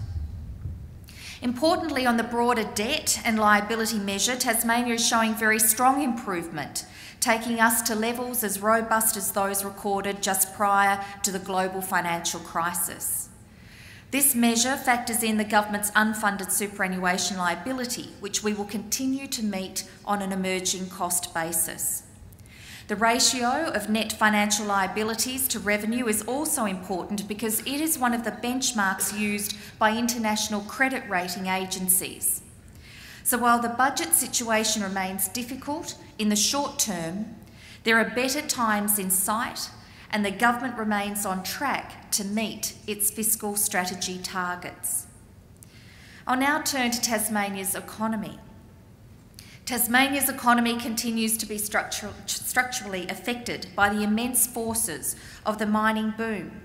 Importantly, on the broader debt and liability measure, Tasmania is showing very strong improvement, taking us to levels as robust as those recorded just prior to the global financial crisis. This measure factors in the government's unfunded superannuation liability, which we will continue to meet on an emerging cost basis. The ratio of net financial liabilities to revenue is also important because it is one of the benchmarks used by international credit rating agencies. So while the budget situation remains difficult in the short term, there are better times in sight, and the government remains on track to meet its fiscal strategy targets. I'll now turn to Tasmania's economy. Tasmania's economy continues to be structurally affected by the immense forces of the mining boom,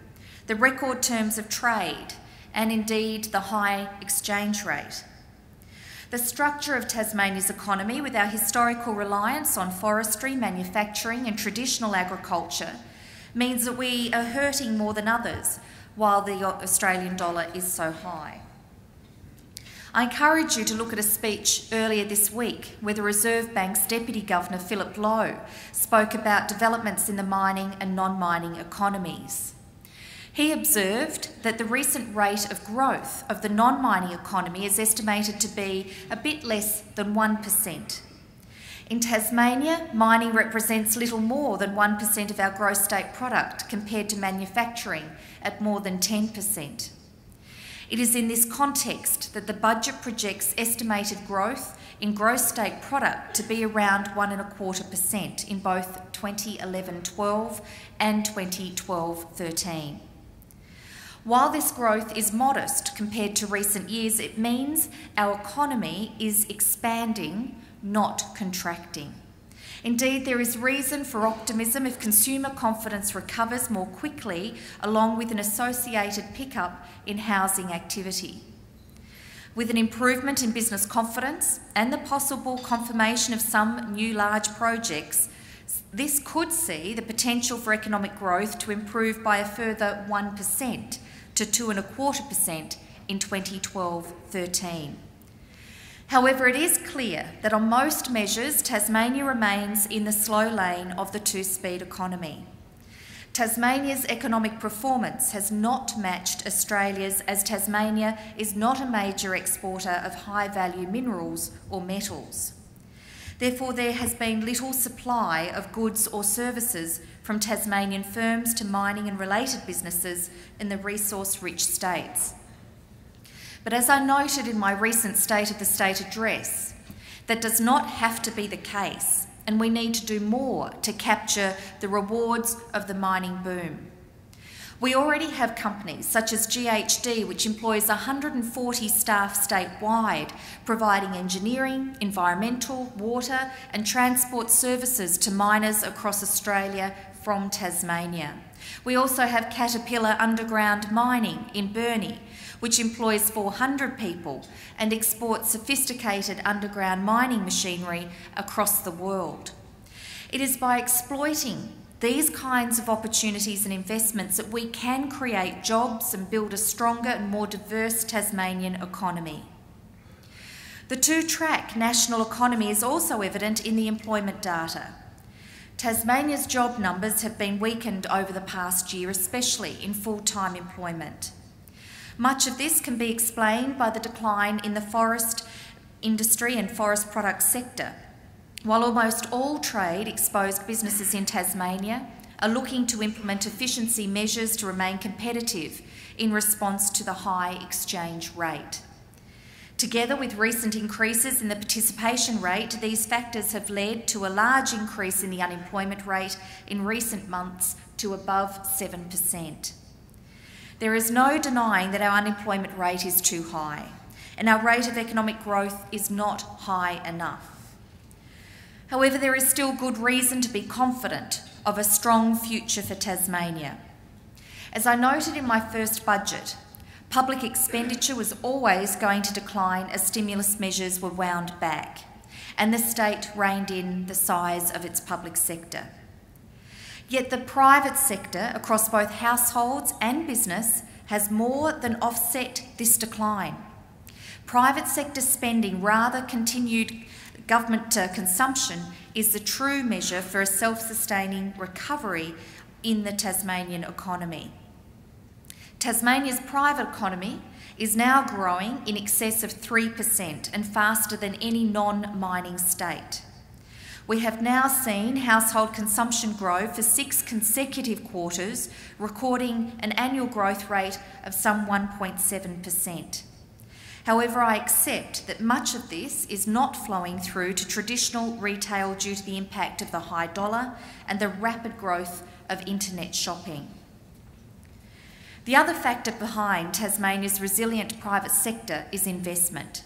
the record terms of trade, and indeed the high exchange rate. The structure of Tasmania's economy, with our historical reliance on forestry, manufacturing and traditional agriculture, means that we are hurting more than others while the Australian dollar is so high. I encourage you to look at a speech earlier this week where the Reserve Bank's Deputy Governor, Philip Lowe, spoke about developments in the mining and non-mining economies. He observed that the recent rate of growth of the non-mining economy is estimated to be a bit less than 1%. In Tasmania, mining represents little more than 1% of our gross state product compared to manufacturing at more than 10%. It is in this context that the budget projects estimated growth in gross state product to be around 1.25% in both 2011-12 and 2012-13. While this growth is modest compared to recent years, it means our economy is expanding, not contracting. Indeed, there is reason for optimism if consumer confidence recovers more quickly, along with an associated pickup in housing activity. With an improvement in business confidence and the possible confirmation of some new large projects, this could see the potential for economic growth to improve by a further 1% to 2.25% in 2012-13. However, it is clear that on most measures, Tasmania remains in the slow lane of the two-speed economy. Tasmania's economic performance has not matched Australia's, as Tasmania is not a major exporter of high-value minerals or metals. Therefore, there has been little supply of goods or services from Tasmanian firms to mining and related businesses in the resource-rich states. But as I noted in my recent State of the State address, that does not have to be the case, and we need to do more to capture the rewards of the mining boom. We already have companies such as GHD, which employs 140 staff statewide, providing engineering, environmental, water and transport services to miners across Australia from Tasmania. We also have Caterpillar Underground Mining in Burnie, which employs 400 people and exports sophisticated underground mining machinery across the world. It is by exploiting these kinds of opportunities and investments that we can create jobs and build a stronger and more diverse Tasmanian economy. The two-track national economy is also evident in the employment data. Tasmania's job numbers have been weakened over the past year, especially in full-time employment. Much of this can be explained by the decline in the forest industry and forest products sector, while almost all trade-exposed businesses in Tasmania are looking to implement efficiency measures to remain competitive in response to the high exchange rate. Together with recent increases in the participation rate, these factors have led to a large increase in the unemployment rate in recent months to above 7%. There is no denying that our unemployment rate is too high, and our rate of economic growth is not high enough. However, there is still good reason to be confident of a strong future for Tasmania. As I noted in my first budget, public expenditure was always going to decline as stimulus measures were wound back, and the state reined in the size of its public sector. Yet the private sector, across both households and business, has more than offset this decline. Private sector spending, rather continued government consumption, is the true measure for a self-sustaining recovery in the Tasmanian economy. Tasmania's private economy is now growing in excess of 3% and faster than any non-mining state. We have now seen household consumption grow for 6 consecutive quarters, recording an annual growth rate of some 1.7%. However, I accept that much of this is not flowing through to traditional retail due to the impact of the high dollar and the rapid growth of internet shopping. The other factor behind Tasmania's resilient private sector is investment.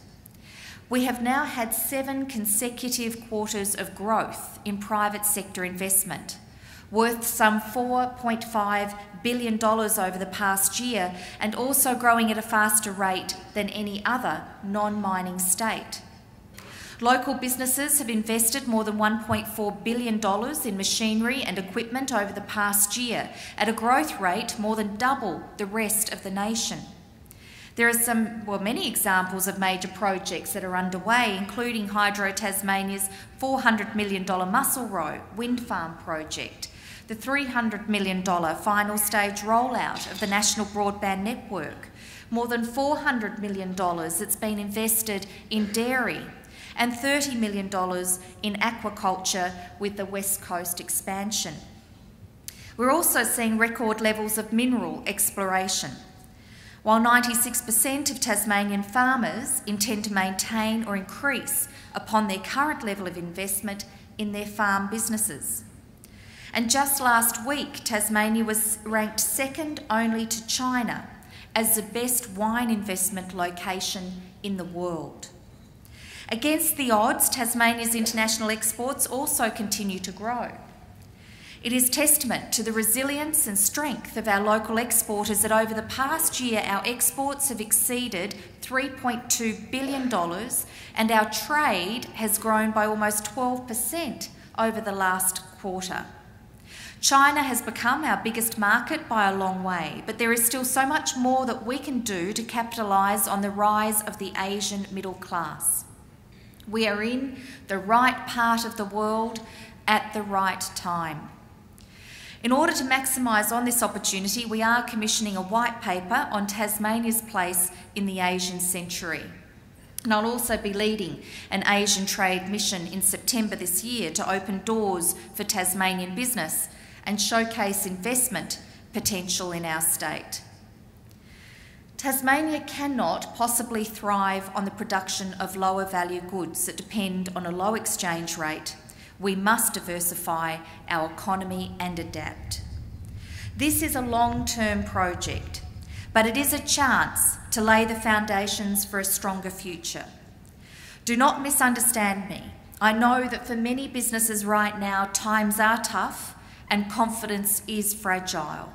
We have now had 7 consecutive quarters of growth in private sector investment, worth some $4.5 billion over the past year, and also growing at a faster rate than any other non-mining state. Local businesses have invested more than $1.4 billion in machinery and equipment over the past year, at a growth rate more than double the rest of the nation. There are many examples of major projects that are underway, including Hydro Tasmania's $400 million Muscle Row wind farm project, the $300 million final stage rollout of the National Broadband Network, more than $400 million that's been invested in dairy, and $30 million in aquaculture with the West Coast expansion. We're also seeing record levels of mineral exploration. While 96% of Tasmanian farmers intend to maintain or increase upon their current level of investment in their farm businesses. And just last week, Tasmania was ranked second only to China as the best wine investment location in the world. Against the odds, Tasmania's international exports also continue to grow. It is testament to the resilience and strength of our local exporters that over the past year our exports have exceeded $3.2 billion and our trade has grown by almost 12% over the last quarter. China has become our biggest market by a long way, but there is still so much more that we can do to capitalise on the rise of the Asian middle class. We are in the right part of the world at the right time. In order to maximise on this opportunity, we are commissioning a white paper on Tasmania's place in the Asian century. And I'll also be leading an Asian trade mission in September this year to open doors for Tasmanian business and showcase investment potential in our state. Tasmania cannot possibly thrive on the production of lower value goods that depend on a low exchange rate. We must diversify our economy and adapt. This is a long-term project, but it is a chance to lay the foundations for a stronger future. Do not misunderstand me. I know that for many businesses right now, times are tough and confidence is fragile.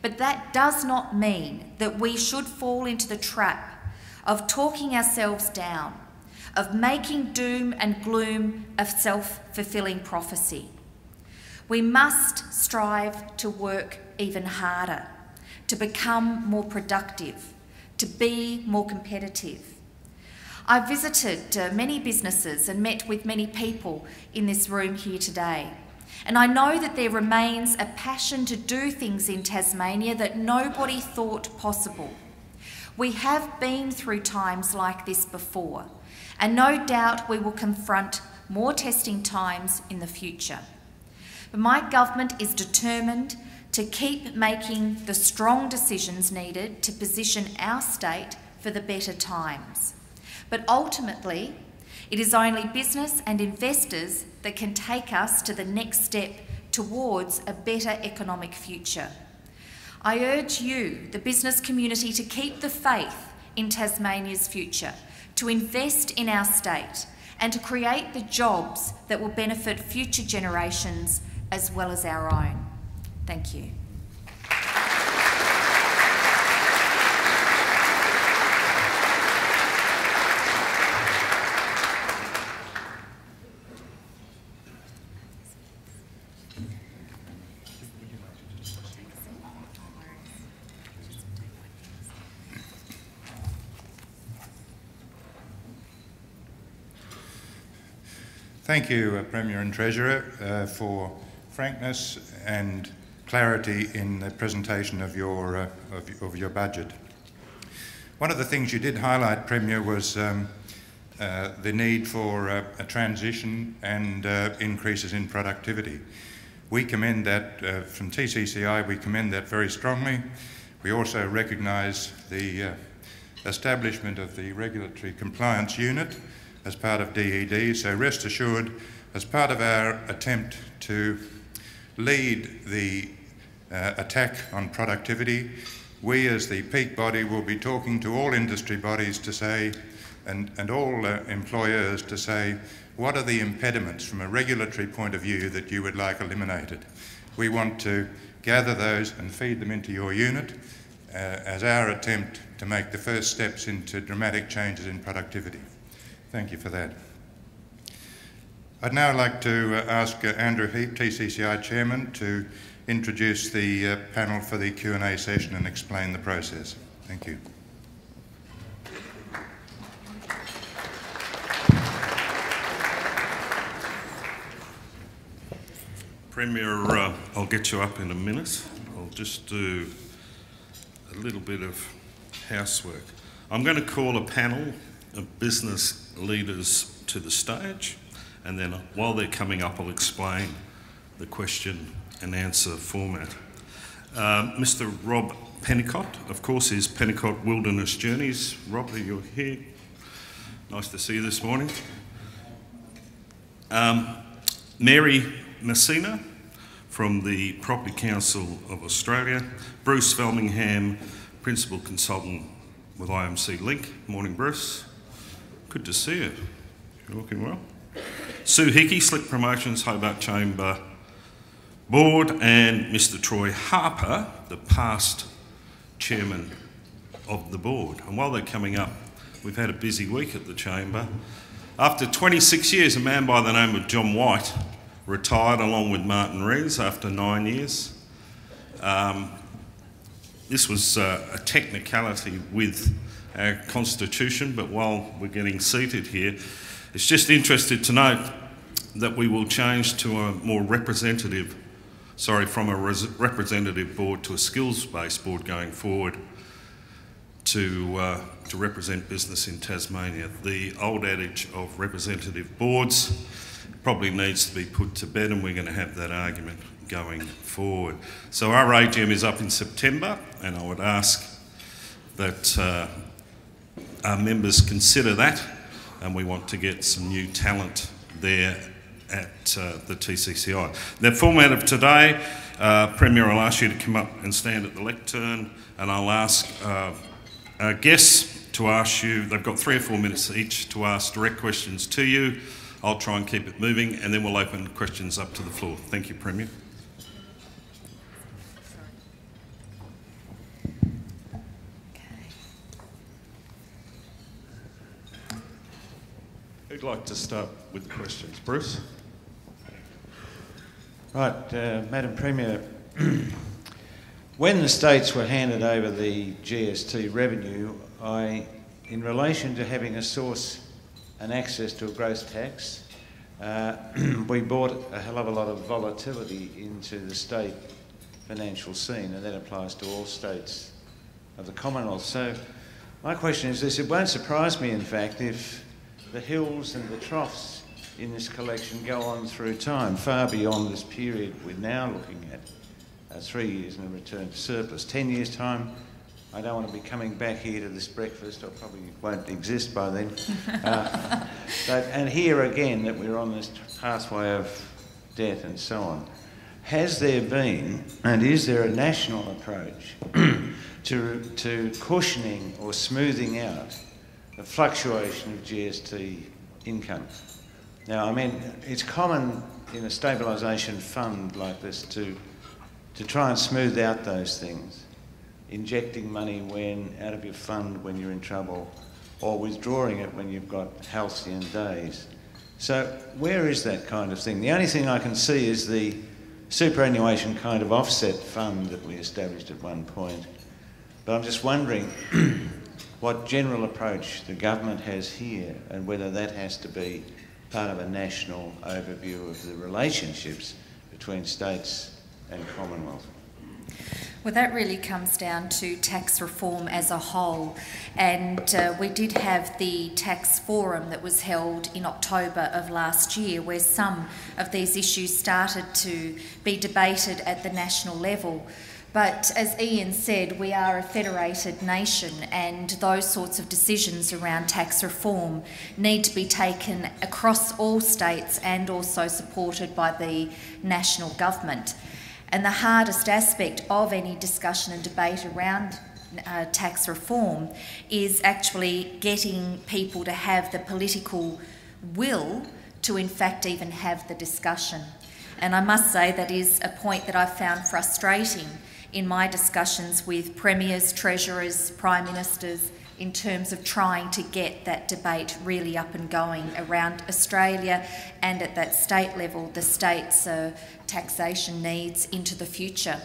But that does not mean that we should fall into the trap of talking ourselves down, of making doom and gloom a self-fulfilling prophecy. We must strive to work even harder, to become more productive, to be more competitive. I visited many businesses and met with many people in this room here today. And I know that there remains a passion to do things in Tasmania that nobody thought possible. We have been through times like this before, and no doubt we will confront more testing times in the future. But my government is determined to keep making the strong decisions needed to position our state for the better times. But ultimately, it is only business and investors that can take us to the next step towards a better economic future. I urge you, the business community, to keep the faith in Tasmania's future, to invest in our state, and to create the jobs that will benefit future generations as well as our own. Thank you. Thank you, Premier and Treasurer, for frankness and clarity in the presentation of your budget. One of the things you did highlight, Premier, was the need for a transition and increases in productivity. We commend that from TCCI. We commend that very strongly. We also recognise the establishment of the Regulatory Compliance Unit as part of DED, so rest assured, as part of our attempt to lead the attack on productivity, we as the peak body will be talking to all industry bodies to say, and all employers to say, what are the impediments from a regulatory point of view that you would like eliminated? We want to gather those and feed them into your unit as our attempt to make the first steps into dramatic changes in productivity. Thank you for that. I'd now like to ask Andrew Heap, TCCI Chairman, to introduce the panel for the Q&A session and explain the process. Thank you. Premier, I'll get you up in a minute. I'll just do a little bit of housework. I'm going to call a panel of business leaders to the stage, and then while they're coming up, I'll explain the question and answer format. Mr. Rob Pennicott, of course, is Pennicott Wilderness Journeys. Rob, are you here? Nice to see you this morning. Mary Messina from the Property Council of Australia. Bruce Felmingham, Principal Consultant with IMC Link. Morning, Bruce. Good to see you. You're looking well. Sue Hickey, Slick Promotions, Hobart Chamber Board, and Mr. Troy Harper, the past chairman of the board. And while they're coming up, we've had a busy week at the Chamber. After 26 years, a man by the name of John White retired along with Martin Rees after 9 years. This was a technicality with our constitution, but while we're getting seated here, it's just interesting to note that we will change to a more representative, from a representative board to a skills-based board going forward to represent business in Tasmania. The old adage of representative boards probably needs to be put to bed, and we're going to have that argument going forward. So our AGM is up in September, and I would ask that our members consider that, and we want to get some new talent there at the TCCI. The format of today, Premier, I'll ask you to come up and stand at the lectern, and I'll ask our guests to ask you, they've got 3 or 4 minutes each to ask direct questions to you. I'll try and keep it moving, and then we'll open questions up to the floor. Thank you, Premier. Who'd like to start with the questions? Bruce? Right, Madam Premier, when the states were handed over the GST revenue, in relation to having a source and access to a gross tax, we brought a hell of a lot of volatility into the state financial scene, and that applies to all states of the Commonwealth. So my question is this: it won't surprise me, in fact, if the hills and the troughs in this collection go on through time, far beyond this period we're now looking at, 3 years and a return to surplus. 10 years' time, I don't want to be coming back here to this breakfast. I probably won't exist by then. And here again, that we're on this pathway of debt and so on. Has there been, and is there a national approach to cushioning or smoothing out the fluctuation of GST income? Now, I mean, it's common in a stabilisation fund like this to try and smooth out those things, injecting money out of your fund when you're in trouble, or withdrawing it when you've got halcyon days. So where is that kind of thing? The only thing I can see is the superannuation kind of offset fund that we established at one point. But I'm just wondering what general approach the government has here, and whether that has to be part of a national overview of the relationships between states and Commonwealth? Well, that really comes down to tax reform as a whole, and we did have the tax forum that was held in October of last year, where some of these issues started to be debated at the national level. But as Ian said, we are a federated nation, and those sorts of decisions around tax reform need to be taken across all states and also supported by the national government. And the hardest aspect of any discussion and debate around tax reform is actually getting people to have the political will to in fact even have the discussion. And I must say that is a point that I've found frustrating in my discussions with premiers, treasurers, prime ministers, in terms of trying to get that debate really up and going around Australia and at that state level, the state's taxation needs into the future.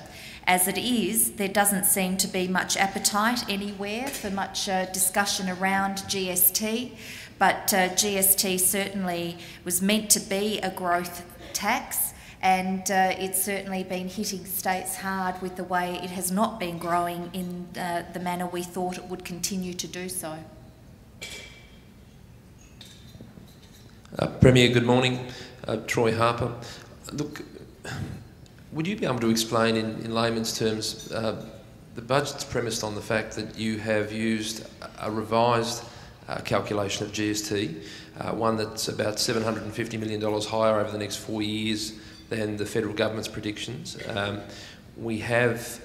As it is, there doesn't seem to be much appetite anywhere for much discussion around GST, but GST certainly was meant to be a growth tax, and it's certainly been hitting states hard with the way it has not been growing in the manner we thought it would continue to do so. Premier, good morning. Troy Harper. Look, would you be able to explain in layman's terms, the budget's premised on the fact that you have used a revised calculation of GST, one that's about $750 million higher over the next 4 years than the federal government's predictions. We have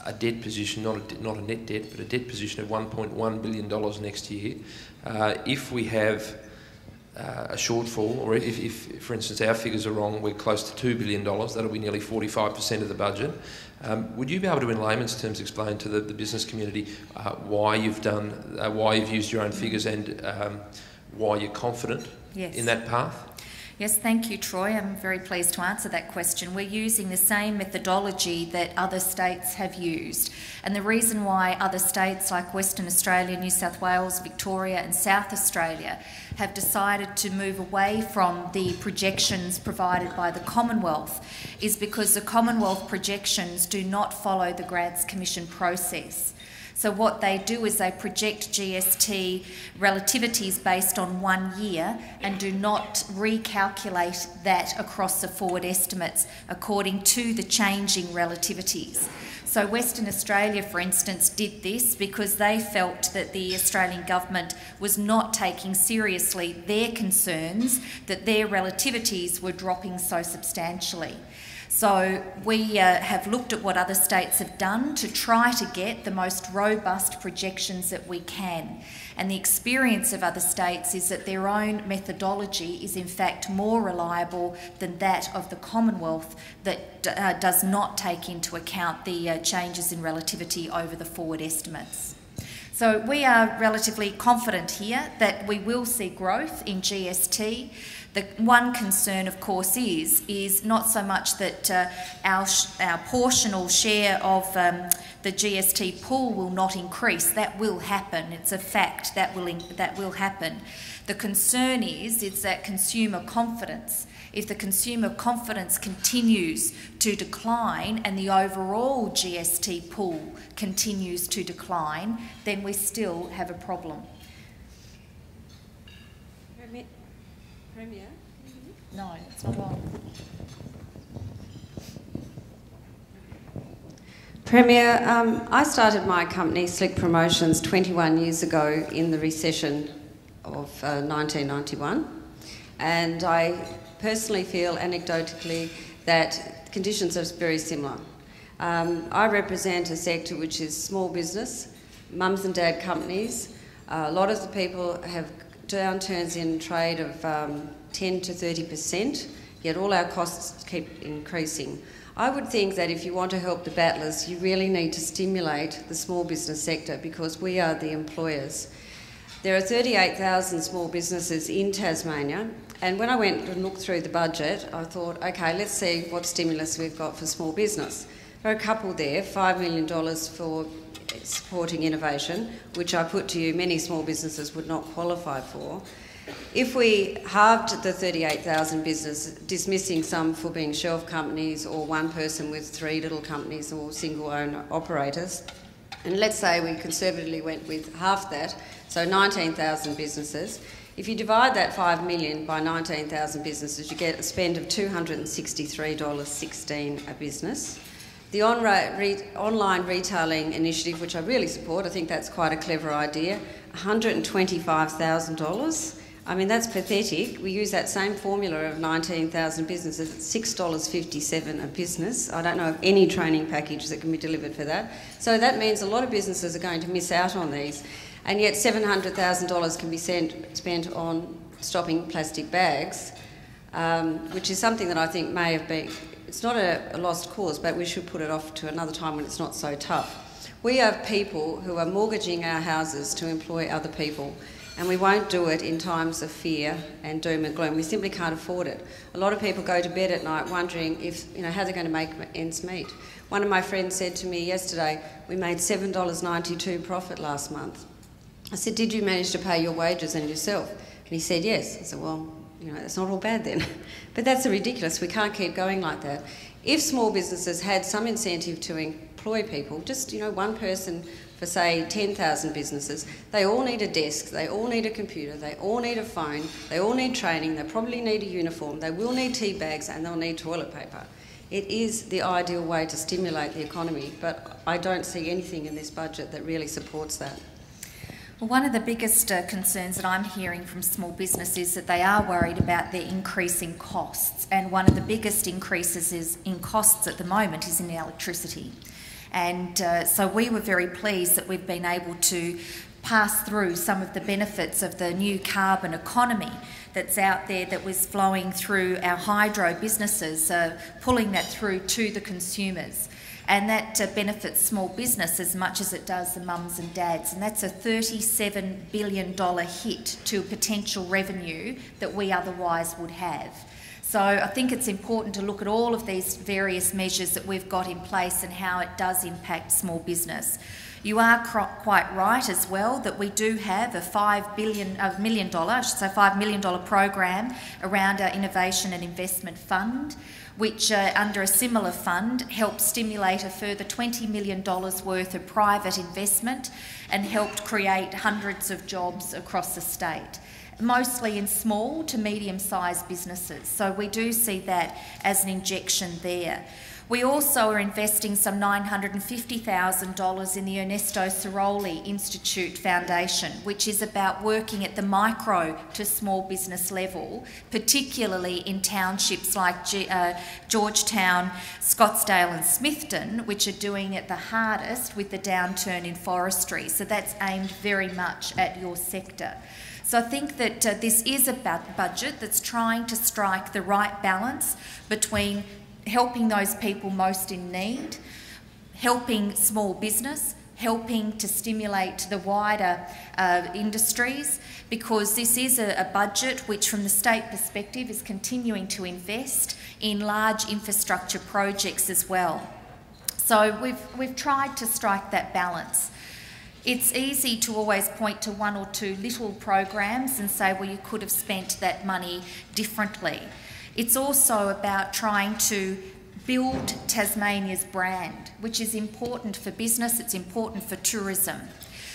a debt position, not a net debt, but a debt position of $1.1 billion next year. If we have a shortfall, or if, for instance, our figures are wrong, we're close to $2 billion, that'll be nearly 45% of the budget. Would you be able to, in layman's terms, explain to the business community why you've used your own figures and why you're confident in that path? Yes, thank you, Troy. I'm very pleased to answer that question. We're using the same methodology that other states have used. And the reason why other states like Western Australia, New South Wales, Victoria and South Australia have decided to move away from the projections provided by the Commonwealth is because the Commonwealth projections do not follow the Grants Commission process. So what they do is they project GST relativities based on 1 year and do not recalculate that across the forward estimates according to the changing relativities. So Western Australia, for instance, did this because they felt that the Australian government was not taking seriously their concerns that their relativities were dropping so substantially. So we have looked at what other states have done to try to get the most robust projections that we can. And the experience of other states is that their own methodology is in fact more reliable than that of the Commonwealth that does not take into account the changes in relativity over the forward estimates. So we are relatively confident here that we will see growth in GST. The one concern, of course, is not so much that our portional share of the GST pool will not increase. That will happen. It's a fact that will happen. The concern is that consumer confidence. If the consumer confidence continues to decline and the overall GST pool continues to decline, then we still have a problem. Premier? No, it's not on. Premier, I started my company, Slick Promotions, 21 years ago in the recession of 1991, and I personally feel anecdotally that conditions are very similar. I represent a sector which is small business, mums and dad companies. A lot of the people have downturns in trade of 10 to 30%, yet all our costs keep increasing. I would think that if you want to help the battlers, you really need to stimulate the small business sector because we are the employers. There are 38,000 small businesses in Tasmania, and when I went and looked through the budget, I thought, okay, let's see what stimulus we've got for small business. There are a couple there, $5 million for supporting innovation, which I put to you many small businesses would not qualify for. If we halved the 38,000 businesses, dismissing some for being shelf companies or one person with 3 little companies or single owner operators, and let's say we conservatively went with half that, so 19,000 businesses, if you divide that 5 million by 19,000 businesses, you get a spend of $263.16 a business. The online retailing initiative, which I really support, I think that's quite a clever idea, $125,000. I mean, that's pathetic. We use that same formula of 19,000 businesses, it's $6.57 a business. I don't know of any training package that can be delivered for that. So that means a lot of businesses are going to miss out on these. And yet $700,000 can be spent on stopping plastic bags, which is something that I think may have been, it's not a lost cause, but we should put it off to another time when it's not so tough. We have people who are mortgaging our houses to employ other people, and we won't do it in times of fear and doom and gloom. We simply can't afford it. A lot of people go to bed at night wondering if, how they're going to make ends meet. One of my friends said to me yesterday, we made $7.92 profit last month. I said, did you manage to pay your wages and yourself? And he said, yes. I said, well, that's not all bad then. But that's ridiculous. We can't keep going like that. If small businesses had some incentive to employ people, just, one person for, say, 10,000 businesses, they all need a desk, they all need a computer, they all need a phone, they all need training, they probably need a uniform, they will need tea bags, and they'll need toilet paper. It is the ideal way to stimulate the economy, but I don't see anything in this budget that really supports that. Well, one of the biggest concerns that I'm hearing from small business is that they are worried about their increasing costs, and one of the biggest increases in costs at the moment is in electricity. And so we were very pleased that we've been able to pass through some of the benefits of the new carbon economy that's out there that was flowing through our hydro businesses, pulling that through to the consumers. And that benefits small business as much as it does the mums and dads. And that's a $37 billion hit to potential revenue that we otherwise would have. So I think it's important to look at all of these various measures that we've got in place and how it does impact small business. You are quite right as well that we do have a $5 million program around our Innovation and Investment Fund, which under a similar fund helped stimulate a further $20 million worth of private investment and helped create hundreds of jobs across the state, mostly in small to medium-sized businesses. So we do see that as an injection there. We also are investing some $950,000 in the Ernesto Ciroli Institute Foundation, which is about working at the micro to small business level, particularly in townships like Georgetown, Scottsdale and Smithton, which are doing it the hardest with the downturn in forestry. So that's aimed very much at your sector. So I think that this is a budget that's trying to strike the right balance between helping those people most in need, helping small business, helping to stimulate the wider industries, because this is a budget which from the state perspective is continuing to invest in large infrastructure projects as well. So we've tried to strike that balance. It's easy to always point to one or two little programs and say, well, you could have spent that money differently. It's also about trying to build Tasmania's brand, which is important for business, it's important for tourism.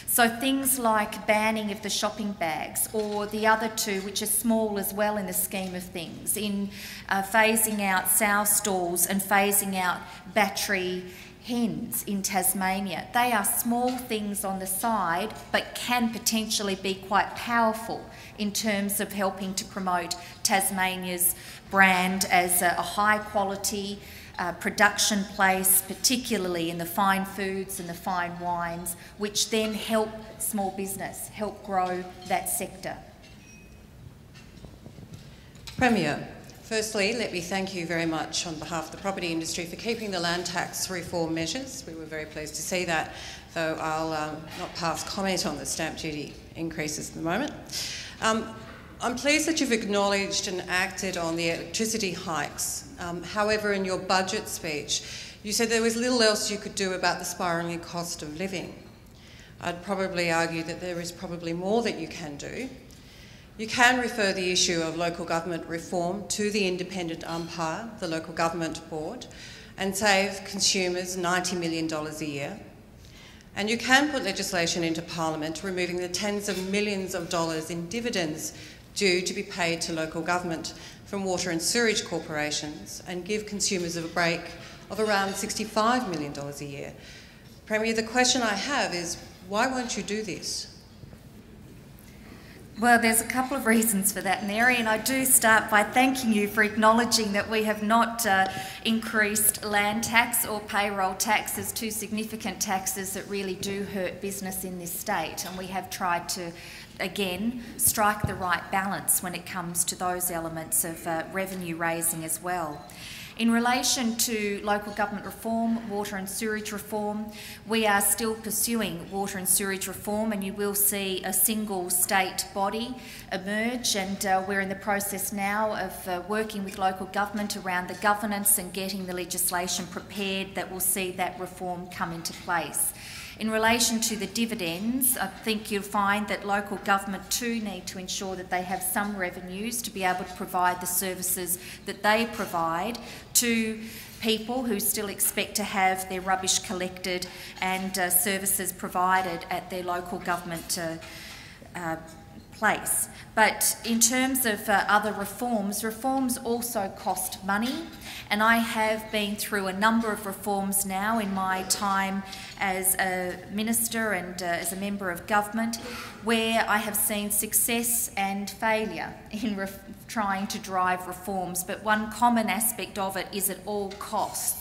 So things like banning of the shopping bags, or the other two, which are small as well in the scheme of things, in phasing out sow stalls and phasing out battery hens in Tasmania. They are small things on the side, but can potentially be quite powerful in terms of helping to promote Tasmania's brand as a high quality production place, particularly in the fine foods and the fine wines, which then help small business, help grow that sector. Premier, firstly, let me thank you very much on behalf of the property industry for keeping the land tax reform measures. We were very pleased to see that, though I'll not pass comment on the stamp duty increases at the moment. I'm pleased that you've acknowledged and acted on the electricity hikes. However, in your budget speech, you said there was little else you could do about the spiralling cost of living. I'd probably argue that there is probably more that you can do. You can refer the issue of local government reform to the independent umpire, the Local Government Board, and save consumers $90 million a year. And you can put legislation into Parliament removing the tens of millions of dollars in dividends due to be paid to local government from water and sewerage corporations and give consumers a break of around $65 million a year. Premier, the question I have is, why won't you do this? Well, there's a couple of reasons for that, Mary, and I do start by thanking you for acknowledging that we have not increased land tax or payroll tax as two significant taxes that really do hurt business in this state, and we have tried to, again, strike the right balance when it comes to those elements of revenue raising as well. In relation to local government reform, water and sewerage reform, we are still pursuing water and sewerage reform, and you will see a single state body emerge, and we're in the process now of working with local government around the governance and getting the legislation prepared that will see that reform come into place. In relation to the dividends, I think you'll find that local government too need to ensure that they have some revenues to be able to provide the services that they provide to people who still expect to have their rubbish collected and services provided at their local government place. But in terms of other reforms also cost money, and I have been through a number of reforms now in my time as a minister and as a member of government, where I have seen success and failure in trying to drive reforms, but one common aspect of it is at all costs.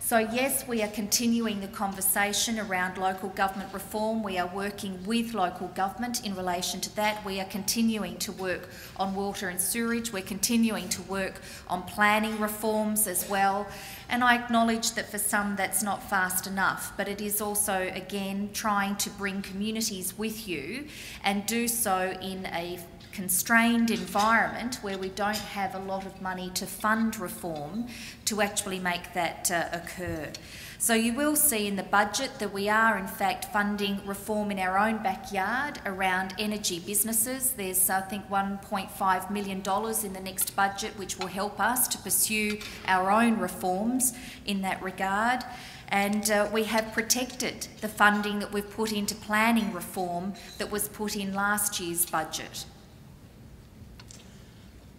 So yes, we are continuing the conversation around local government reform. We are working with local government in relation to that. We are continuing to work on water and sewerage. We're continuing to work on planning reforms as well. And I acknowledge that for some that's not fast enough, but it is also, again, trying to bring communities with you and do so in a constrained environment where we don't have a lot of money to fund reform to actually make that occur. So you will see in the budget that we are in fact funding reform in our own backyard around energy businesses. There's I think $1.5 million in the next budget which will help us to pursue our own reforms in that regard. And we have protected the funding that we've put into planning reform that was put in last year's budget.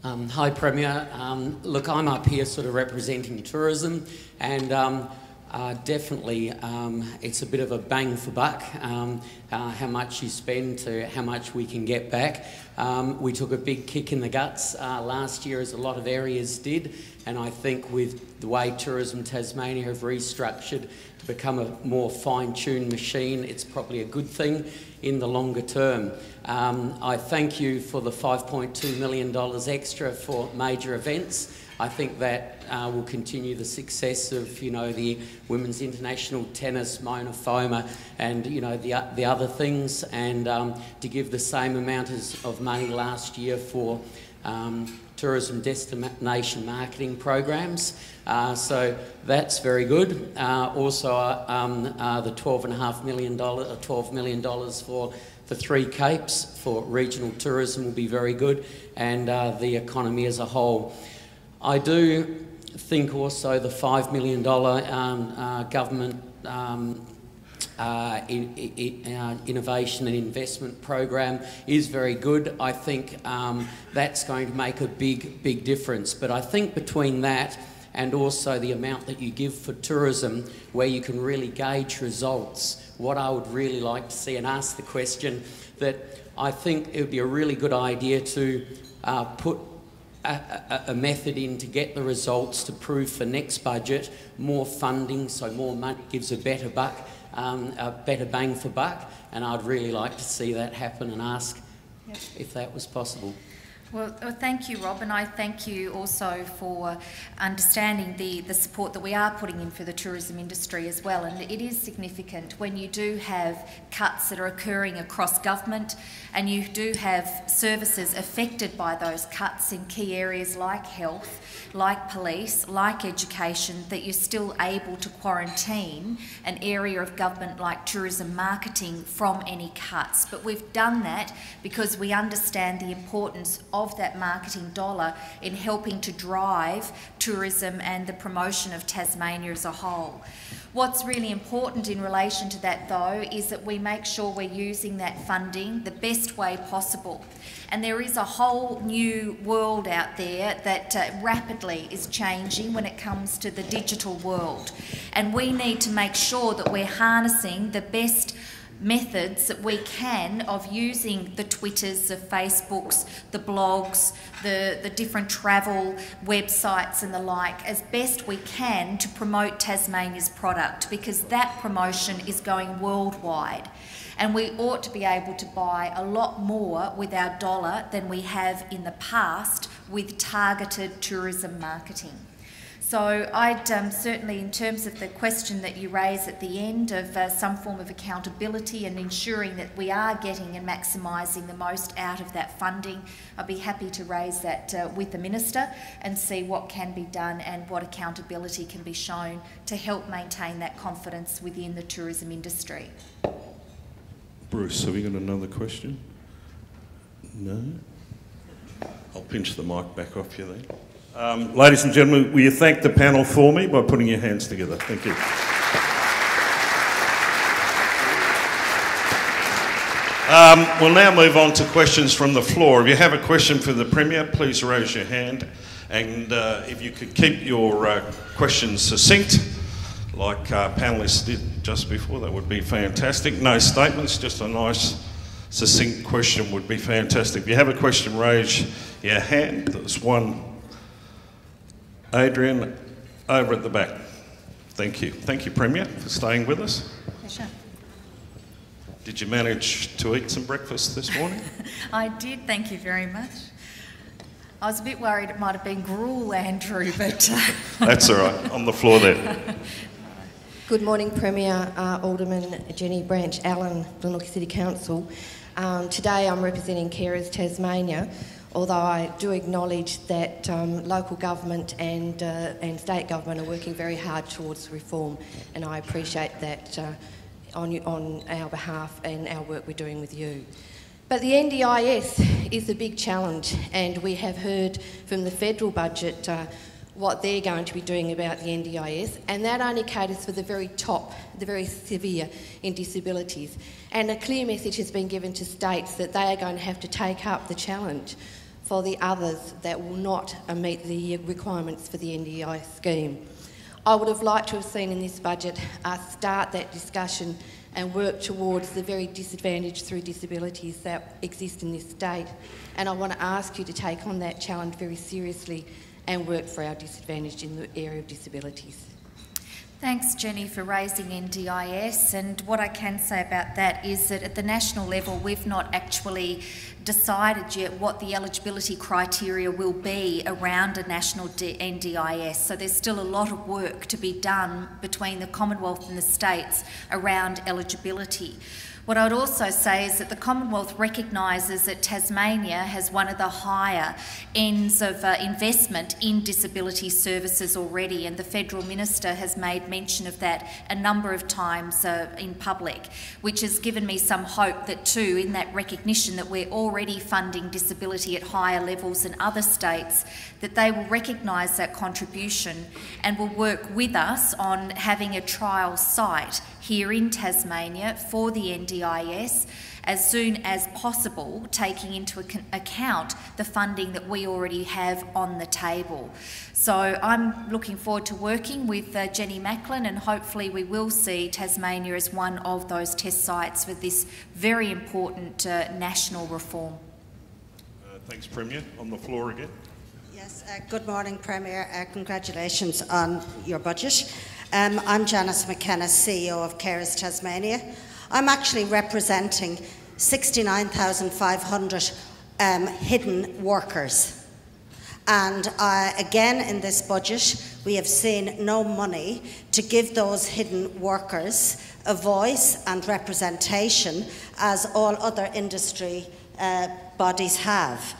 Hi Premier, look, I'm up here sort of representing tourism, and definitely it's a bit of a bang for buck, how much you spend to how much we can get back. We took a big kick in the guts last year, as a lot of areas did, and I think with the way Tourism Tasmania have restructured to become a more fine-tuned machine, it's probably a good thing in the longer term. I thank you for the $5.2 million extra for major events. I think that will continue the success of, you know, the Women's International Tennis, Mona Foma, and, you know, the other things, and to give the same amount of money last year for tourism destination marketing programs. So that's very good. Also, the $12.5 million, $12 million for the 3 Capes for regional tourism will be very good, and the economy as a whole. I do think also the $5 million government innovation and investment program is very good. I think that's going to make a big difference. But I think between that and also the amount that you give for tourism, where you can really gauge results, what I would really like to see, and ask the question that I think it would be a really good idea to put a method in to get the results to prove for next budget more funding, so more money gives a better bang for buck, and I'd really like to see that happen and ask if that was possible. Well, thank you, Rob, and I thank you also for understanding the support that we are putting in for the tourism industry as well. And it is significant when you do have cuts that are occurring across government and you do have services affected by those cuts in key areas like health, like police, like education, that you're still able to quarantine an area of government like tourism marketing from any cuts. But we've done that because we understand the importance of that marketing dollar in helping to drive tourism and the promotion of Tasmania as a whole. What's really important in relation to that, though, is that we make sure we're using that funding the best way possible. And there is a whole new world out there that rapidly is changing when it comes to the digital world. And we need to make sure that we're harnessing the best methods that we can of using the Twitters, the Facebooks, the blogs, the different travel websites and the like as best we can to promote Tasmania's product, because that promotion is going worldwide. And we ought to be able to buy a lot more with our dollar than we have in the past with targeted tourism marketing. So I'd certainly, in terms of the question that you raise at the end of some form of accountability and ensuring that we are getting and maximising the most out of that funding, I'd be happy to raise that with the Minister and see what can be done and what accountability can be shown to help maintain that confidence within the tourism industry. Bruce, have you got another question? No? I'll pinch the mic back off you then. Ladies and gentlemen, will you thank the panel for me by putting your hands together? Thank you. We'll now move on to questions from the floor. If you have a question for the Premier, please raise your hand. And if you could keep your questions succinct, like panellists did just before, that would be fantastic. No statements, just a nice, succinct question would be fantastic. If you have a question, raise your hand. There's one. Adrian, over at the back. Thank you. Thank you, Premier, for staying with us. Pleasure. Did you manage to eat some breakfast this morning? I did, thank you very much. I was a bit worried it might have been gruel, Andrew, but... That's all right. On the floor there. Good morning, Premier, Alderman Jenny Branch Allen, Glenorchy City Council. Today I'm representing Carers Tasmania, although I do acknowledge that local government and state government are working very hard towards reform, and I appreciate that on our behalf and our work we're doing with you. But the NDIS is a big challenge, and we have heard from the federal budget what they're going to be doing about the NDIS, and that only caters for the very top, the very severe in disabilities. And a clear message has been given to states that they are going to have to take up the challenge for the others that will not meet the requirements for the NDIS scheme. I would have liked to have seen in this budget us start that discussion and work towards the very disadvantaged through disabilities that exist in this state. And I want to ask you to take on that challenge very seriously and work for our disadvantaged in the area of disabilities. Thanks, Jenny, for raising NDIS, and what I can say about that is that at the national level we've not actually decided yet what the eligibility criteria will be around a national NDIS, so there's still a lot of work to be done between the Commonwealth and the states around eligibility. What I would also say is that the Commonwealth recognises that Tasmania has one of the higher ends of investment in disability services already, and the Federal Minister has made mention of that a number of times in public, which has given me some hope that too, in that recognition that we're already funding disability at higher levels than other states, that they will recognise that contribution and will work with us on having a trial site here in Tasmania for the NDIS as soon as possible, taking into account the funding that we already have on the table. So I'm looking forward to working with Jenny Macklin, and hopefully we will see Tasmania as one of those test sites for this very important national reform. Thanks, Premier. On the floor again. Yes, good morning, Premier. Congratulations on your budget. I'm Janice McKenna, CEO of Carers Tasmania. I'm actually representing 69,500 hidden workers. And again, in this budget, we have seen no money to give those hidden workers a voice and representation as all other industry bodies have.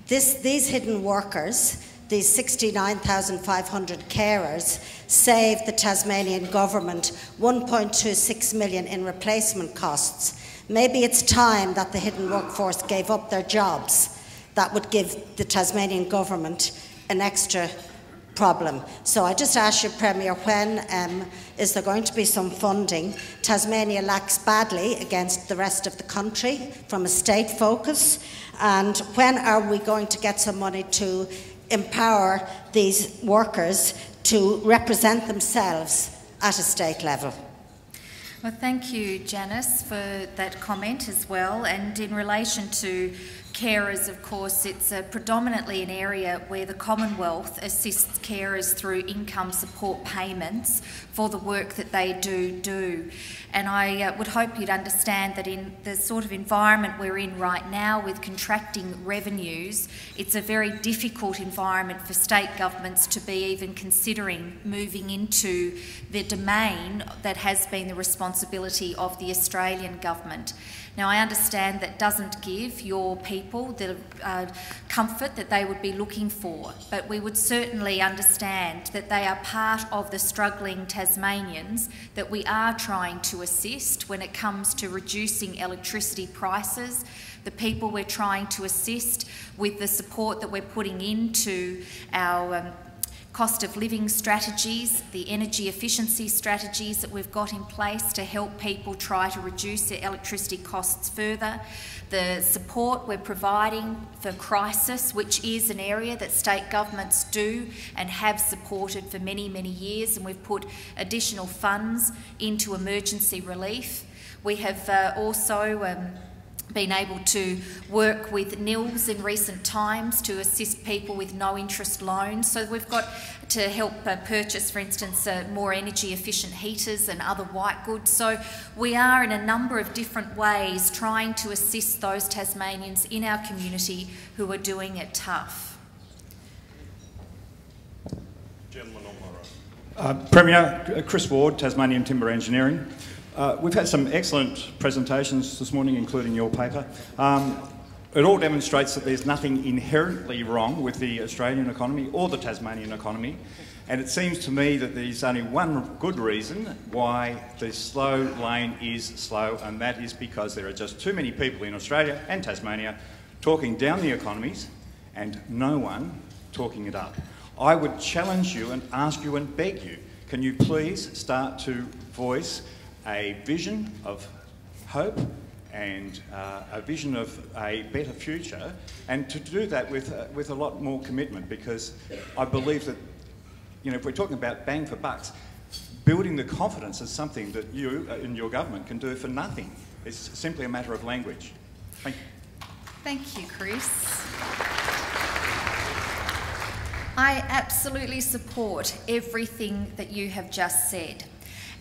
These hidden workers, these 69,500 carers, saved the Tasmanian government $1.26 million in replacement costs. Maybe it's time that the hidden workforce gave up their jobs. That would give the Tasmanian government an extra problem. So I just ask you, Premier, when is there going to be some funding? Tasmania lacks badly against the rest of the country from a state focus. And when are we going to get some money to empower these workers to represent themselves at a state level? Well, thank you, Janice, for that comment as well. And in relation to carers, of course, it's predominantly an area where the Commonwealth assists carers through income support payments for the work that they do. And I would hope you'd understand that in the sort of environment we're in right now with contracting revenues, it's a very difficult environment for state governments to be even considering moving into the domain that has been the responsibility of the Australian government. Now, I understand that doesn't give your people the comfort that they would be looking for, but we would certainly understand that they are part of the struggling Tasmanians that we are trying to assist when it comes to reducing electricity prices, the people we're trying to assist with the support that we're putting into our cost of living strategies, the energy efficiency strategies that we've got in place to help people try to reduce their electricity costs further, the support we're providing for crisis, which is an area that state governments do and have supported for many, many years, and we've put additional funds into emergency relief. We have also been able to work with NILS in recent times to assist people with no interest loans. So we've got to help purchase, for instance, more energy efficient heaters and other white goods. So we are in a number of different ways trying to assist those Tasmanians in our community who are doing it tough. Gentleman on my right. Premier, Chris Ward, Tasmanian Timber Engineering. We've had some excellent presentations this morning, including your paper. It all demonstrates that there's nothing inherently wrong with the Australian economy or the Tasmanian economy, and it seems to me that there's only one good reason why the slow lane is slow, and that is because there are just too many people in Australia and Tasmania talking down the economies and no one talking it up. I would challenge you and ask you and beg you, can you please start to voice a vision of hope and a vision of a better future, and to do that with a lot more commitment, because I believe that, you know, if we're talking about bang for bucks, building the confidence is something that you and your government can do for nothing. It's simply a matter of language. Thank you. Thank you, Chris. I absolutely support everything that you have just said.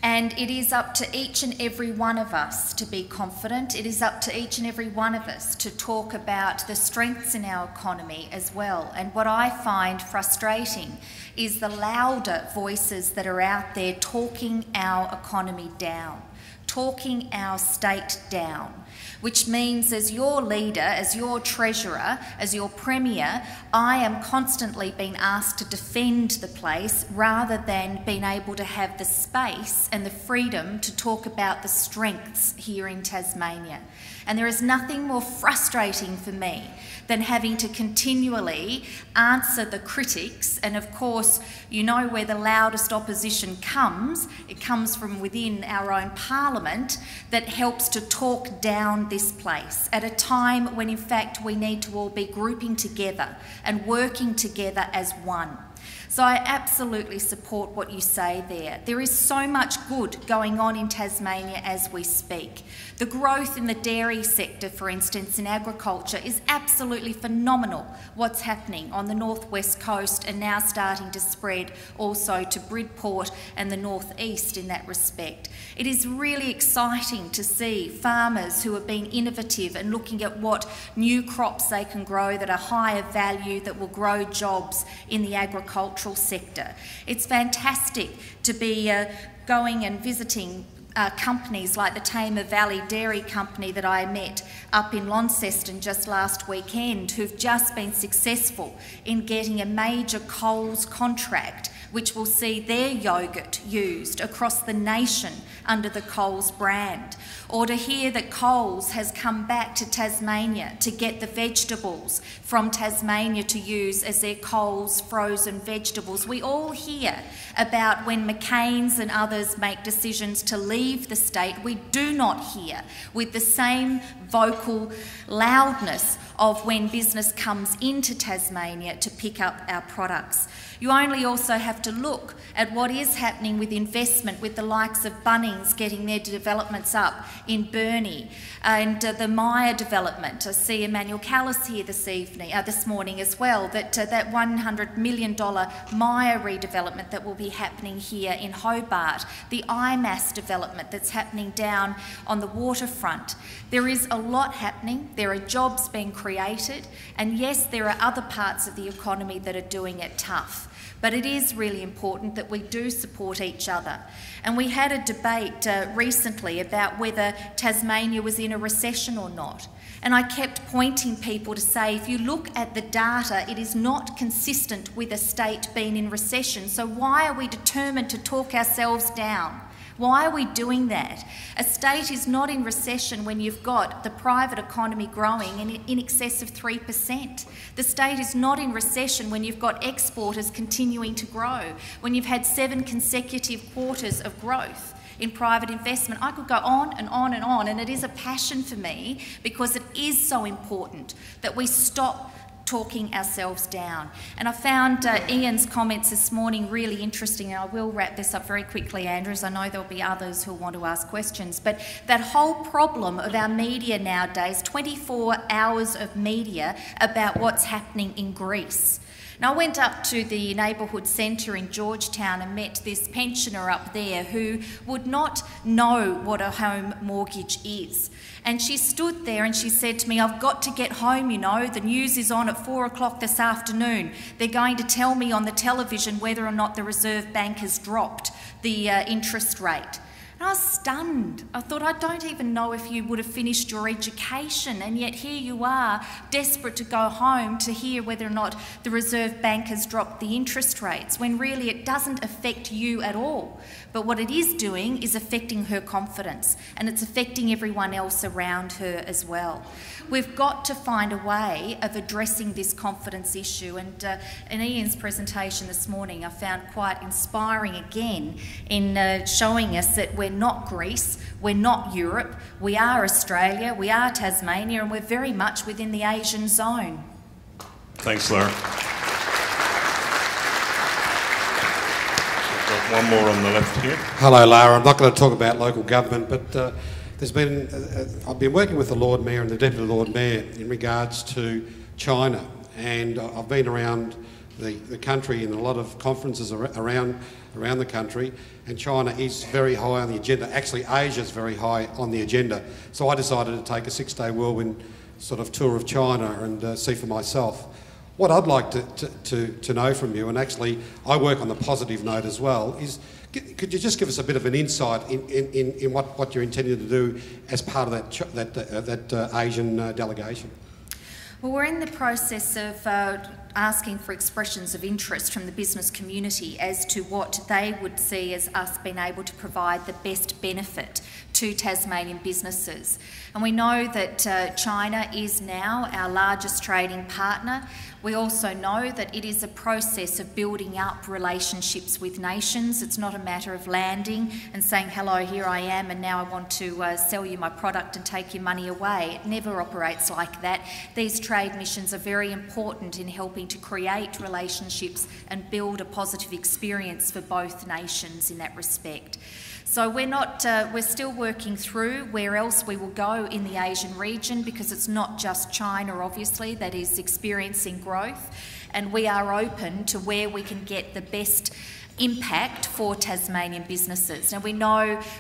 And it is up to each and every one of us to be confident. It is up to each and every one of us to talk about the strengths in our economy as well. And what I find frustrating is the louder voices that are out there talking our economy down, talking our state down, which means as your leader, as your treasurer, as your premier, I am constantly being asked to defend the place rather than being able to have the space and the freedom to talk about the strengths here in Tasmania. And there is nothing more frustrating for me than having to continually answer the critics. And of course, you know where the loudest opposition comes. It comes from within our own parliament that helps to talk down this place at a time when in fact we need to all be grouping together and working together as one. So I absolutely support what you say there. There is so much good going on in Tasmania as we speak. The growth in the dairy sector, for instance, in agriculture is absolutely phenomenal. What's happening on the northwest coast and now starting to spread also to Bridport and the northeast in that respect. It is really exciting to see farmers who are being innovative and looking at what new crops they can grow that are higher value, that will grow jobs in the agricultural sector. It's fantastic to be going and visiting companies like the Tamar Valley Dairy Company that I met up in Launceston just last weekend, who've just been successful in getting a major Coles contract which will see their yoghurt used across the nation under the Coles brand. Or to hear that Coles has come back to Tasmania to get the vegetables from Tasmania to use as their Coles frozen vegetables. We all hear about when McCain's and others make decisions to leave the state. We do not hear with the same vocal loudness of when business comes into Tasmania to pick up our products. You only also have to look at what is happening with investment with the likes of Bunnings getting their developments up in Burnie and the Myer development. I see Emmanuel Callis here this morning as well, that $100 million Myer redevelopment that will be happening here in Hobart, the IMAS development that's happening down on the waterfront. There is a lot happening, there are jobs being created, and yes, there are other parts of the economy that are doing it tough. But it is really important that we do support each other. And we had a debate recently about whether Tasmania was in a recession or not. And I kept pointing people to say, if you look at the data, it is not consistent with a state being in recession. So why are we determined to talk ourselves down? Why are we doing that? A state is not in recession when you've got the private economy growing in excess of 3%. The state is not in recession when you've got exporters continuing to grow, when you've had 7 consecutive quarters of growth in private investment. I could go on and on and on, and it is a passion for me because it is so important that we stop talking ourselves down. And I found Ian's comments this morning really interesting, and I will wrap this up very quickly, Andrew, as I know there'll be others who want to ask questions. But that whole problem of our media nowadays, 24 hours of media about what's happening in Greece. Now, I went up to the neighbourhood centre in Georgetown and met this pensioner up there who would not know what a home mortgage is. And she stood there and she said to me, I've got to get home, you know, the news is on at 4 o'clock this afternoon. They're going to tell me on the television whether or not the Reserve Bank has dropped the interest rate. And I was stunned. I thought, I don't even know if you would have finished your education, and yet here you are, desperate to go home to hear whether or not the Reserve Bank has dropped the interest rates, when really it doesn't affect you at all. But what it is doing is affecting her confidence, and it's affecting everyone else around her as well. We've got to find a way of addressing this confidence issue, and in Ian's presentation this morning I found quite inspiring again in showing us that we're not Greece, we're not Europe, we are Australia, we are Tasmania, and we're very much within the Asian zone. Thanks, Lara. We've got one more on the left here. Hello, Lara. I'm not going to talk about local government, but I've been working with the Lord Mayor and the Deputy Lord Mayor in regards to China, and I've been around the country in a lot of conferences around the country, and China is very high on the agenda. Actually, Asia's very high on the agenda. So I decided to take a 6-day whirlwind sort of tour of China and see for myself. What I'd like to know from you, and actually I work on the positive note as well, is could you just give us a bit of an insight in what you're intending to do as part of that Asian delegation? Well, we're in the process of asking for expressions of interest from the business community as to what they would see as us being able to provide the best benefit to Tasmanian businesses. And we know that China is now our largest trading partner. We also know that it is a process of building up relationships with nations. It's not a matter of landing and saying, hello, here I am, and now I want to sell you my product and take your money away. It never operates like that. These trade missions are very important in helping helping to create relationships and build a positive experience for both nations in that respect. So we're still working through where else we will go in the Asian region, because it's not just China, obviously, that is experiencing growth, and we are open to where we can get the best impact for Tasmanian businesses. Now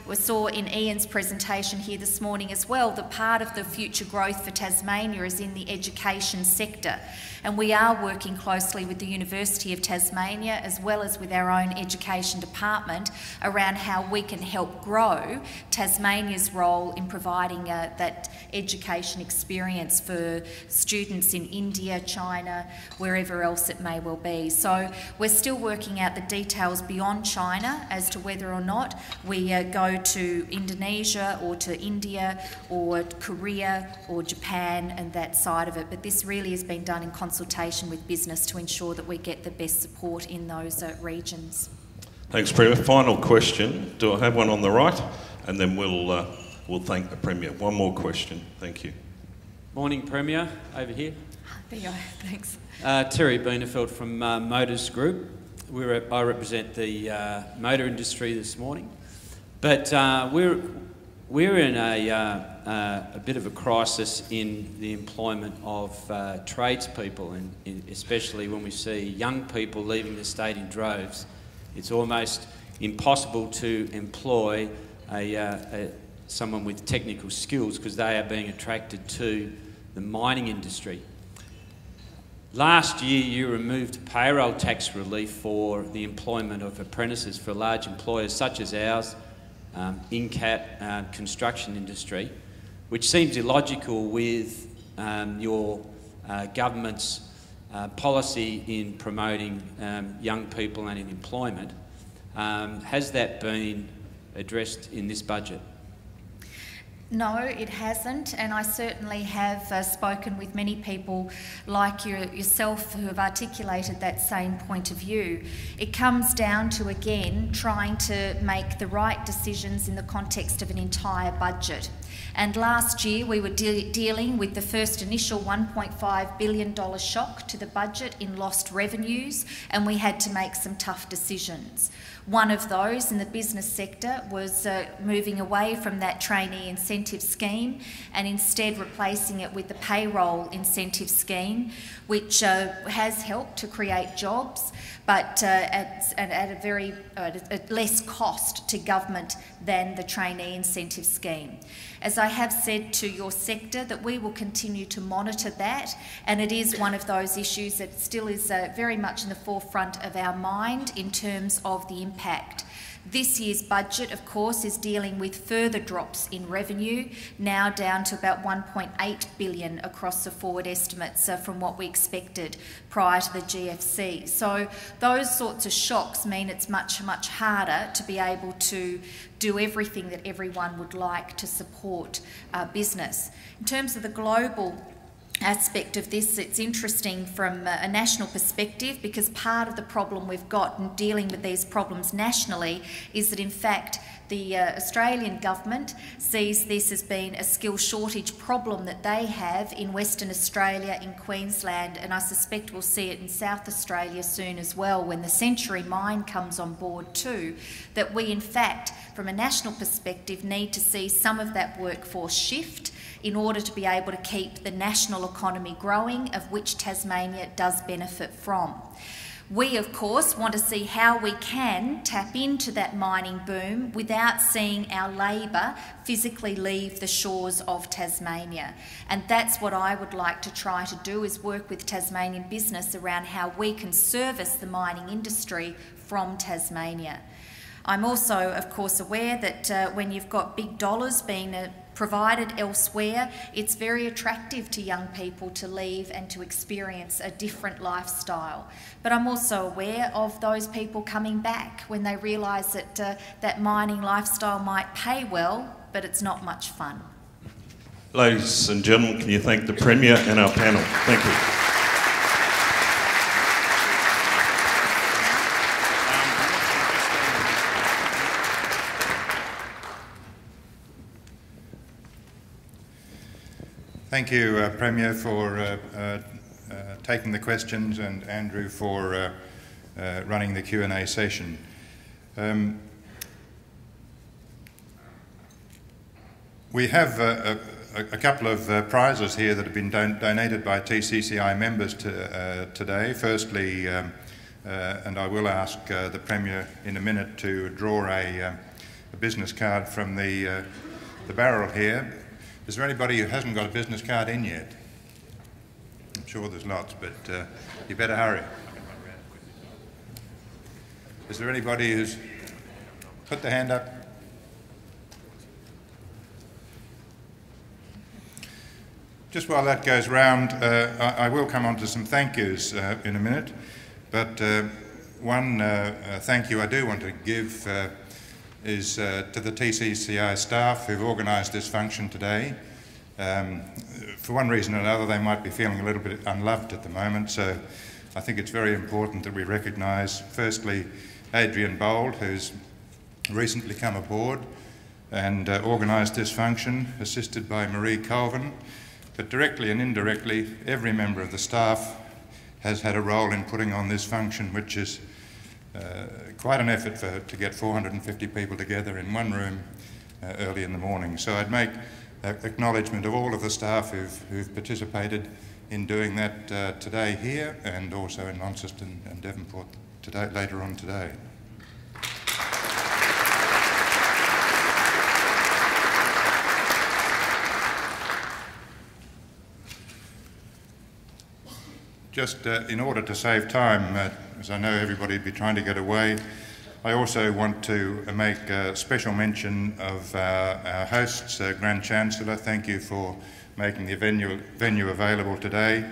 we saw in Ian's presentation here this morning as well, that part of the future growth for Tasmania is in the education sector, and we are working closely with the University of Tasmania as well as with our own education department around how we can help grow Tasmania's role in providing that education experience for students in India, China, wherever else it may well be. So we're still working out the details beyond China as to whether or not we go to Indonesia or to India or Korea or Japan and that side of it. But this really has been done in consultation with business to ensure that we get the best support in those regions. Thanks, Premier. Final question. Do I have one on the right? And then we'll thank the Premier. One more question. Thank you. Morning, Premier. Over here. There you are. Thanks. Terry Bienenfeld from Motors Group. I represent the motor industry this morning, but we're in a bit of a crisis in the employment of tradespeople, and especially when we see young people leaving the state in droves. It's almost impossible to employ someone with technical skills because they are being attracted to the mining industry. Last year, you removed payroll tax relief for the employment of apprentices for large employers such as ours, Incat, construction industry, which seems illogical with your government's policy in promoting young people and in employment. Has that been addressed in this budget? No, it hasn't, and I certainly have spoken with many people like yourself who have articulated that same point of view. It comes down to, again, trying to make the right decisions in the context of an entire budget. And last year we were dealing with the first initial $1.5 billion shock to the budget in lost revenues, and we had to make some tough decisions. One of those in the business sector was moving away from that trainee incentive scheme and instead replacing it with the payroll incentive scheme, which has helped to create jobs, but at less cost to government than the trainee incentive scheme. As I have said to your sector, that we will continue to monitor that, and it is one of those issues that still is very much in the forefront of our mind in terms of the impact. This year's budget, of course, is dealing with further drops in revenue, now down to about $1.8 billion across the forward estimates from what we expected prior to the GFC. So those sorts of shocks mean it's much, much harder to be able to do everything that everyone would like to support business. In terms of the global aspect of this, it's interesting from a national perspective, because part of the problem we've got in dealing with these problems nationally is that in fact the Australian government sees this as being a skill shortage problem that they have in Western Australia, in Queensland, and I suspect we'll see it in South Australia soon as well when the Century Mine comes on board too, that we in fact from a national perspective need to see some of that workforce shift in order to be able to keep the national economy growing, of which Tasmania does benefit from. We, of course, want to see how we can tap into that mining boom without seeing our labour physically leave the shores of Tasmania. And that's what I would like to try to do, is work with Tasmanian business around how we can service the mining industry from Tasmania. I'm also, of course, aware that when you've got big dollars being provided elsewhere, it's very attractive to young people to leave and to experience a different lifestyle. But I'm also aware of those people coming back when they realise that that mining lifestyle might pay well, but it's not much fun. Ladies and gentlemen, can you thank the Premier and our panel? Thank you. Thank you, Premier, for taking the questions, and Andrew for running the Q&A session. We have a couple of prizes here that have been donated by TCCI members today. Firstly, and I will ask the Premier in a minute to draw a business card from the barrel here. Is there anybody who hasn't got a business card in yet? I'm sure there's lots, but you better hurry. Is there anybody who's put their hand up? Just while that goes round, I will come on to some thank yous in a minute, but one thank you I do want to give is to the TCCI staff who've organised this function today. For one reason or another, they might be feeling a little bit unloved at the moment, so I think it's very important that we recognise, firstly, Adrian Bold, who's recently come aboard and organised this function, assisted by Marie Colvin. But directly and indirectly, every member of the staff has had a role in putting on this function, which is quite an effort to get 450 people together in one room early in the morning. So I'd make acknowledgement of all of the staff who've participated in doing that today here, and also in Launceston and Devonport today, later on today. Just in order to save time, as I know everybody will be trying to get away, I also want to make a special mention of our hosts, Grand Chancellor. Thank you for making the venue available today,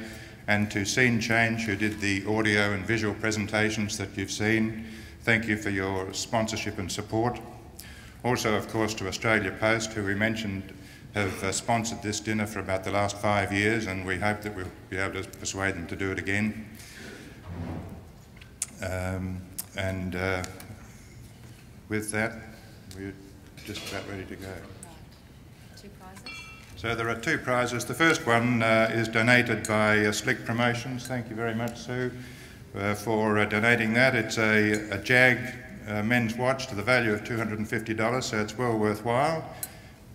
and to Scene Change, who did the audio and visual presentations that you've seen. Thank you for your sponsorship and support. Also, of course, to Australia Post, who we mentioned have sponsored this dinner for about the last 5 years, and we hope that we'll be able to persuade them to do it again. With that, we're just about ready to go. Two prizes. So there are two prizes. The first one is donated by Slick Promotions. Thank you very much, Sue, for donating that. It's a Jag men's watch to the value of $250, so it's well worthwhile.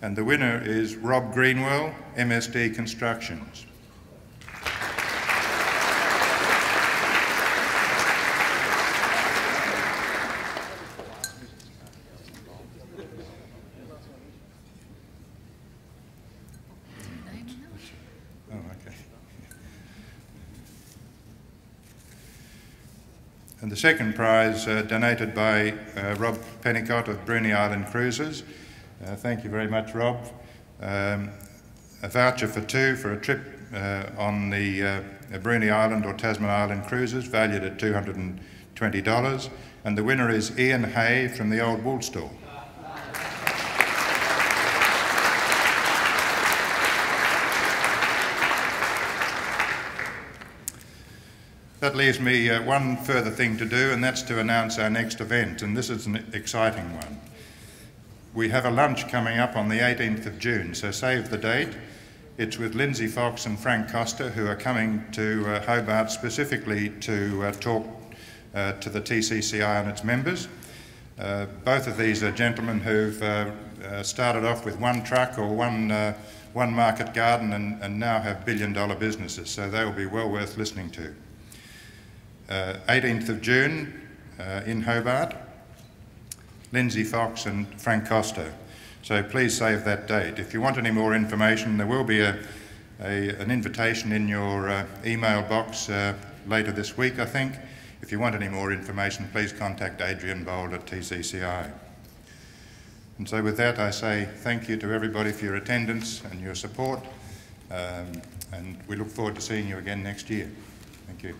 And the winner is Rob Greenwell, MSD Constructions. Oh, okay. And the second prize donated by Rob Pennicott of Bruny Island Cruises. Thank you very much, Rob. A voucher for two for a trip on the Bruny Island or Tasman Island cruises, valued at $220. And the winner is Ian Hay from the Old Wool Store. That leaves me one further thing to do, and that's to announce our next event, and this is an exciting one. We have a lunch coming up on the 18th of June, so save the date. It's with Lindsay Fox and Frank Costa, who are coming to Hobart specifically to talk to the TCCI and its members. Both of these are gentlemen who've started off with one truck or one market garden and now have billion-dollar businesses, so they will be well worth listening to. 18th of June in Hobart. Lindsay Fox and Frank Costa. So please save that date. If you want any more information, there will be an invitation in your email box later this week, I think. If you want any more information, please contact Adrian Bold at TCCI. And so with that, I say thank you to everybody for your attendance and your support, and we look forward to seeing you again next year. Thank you.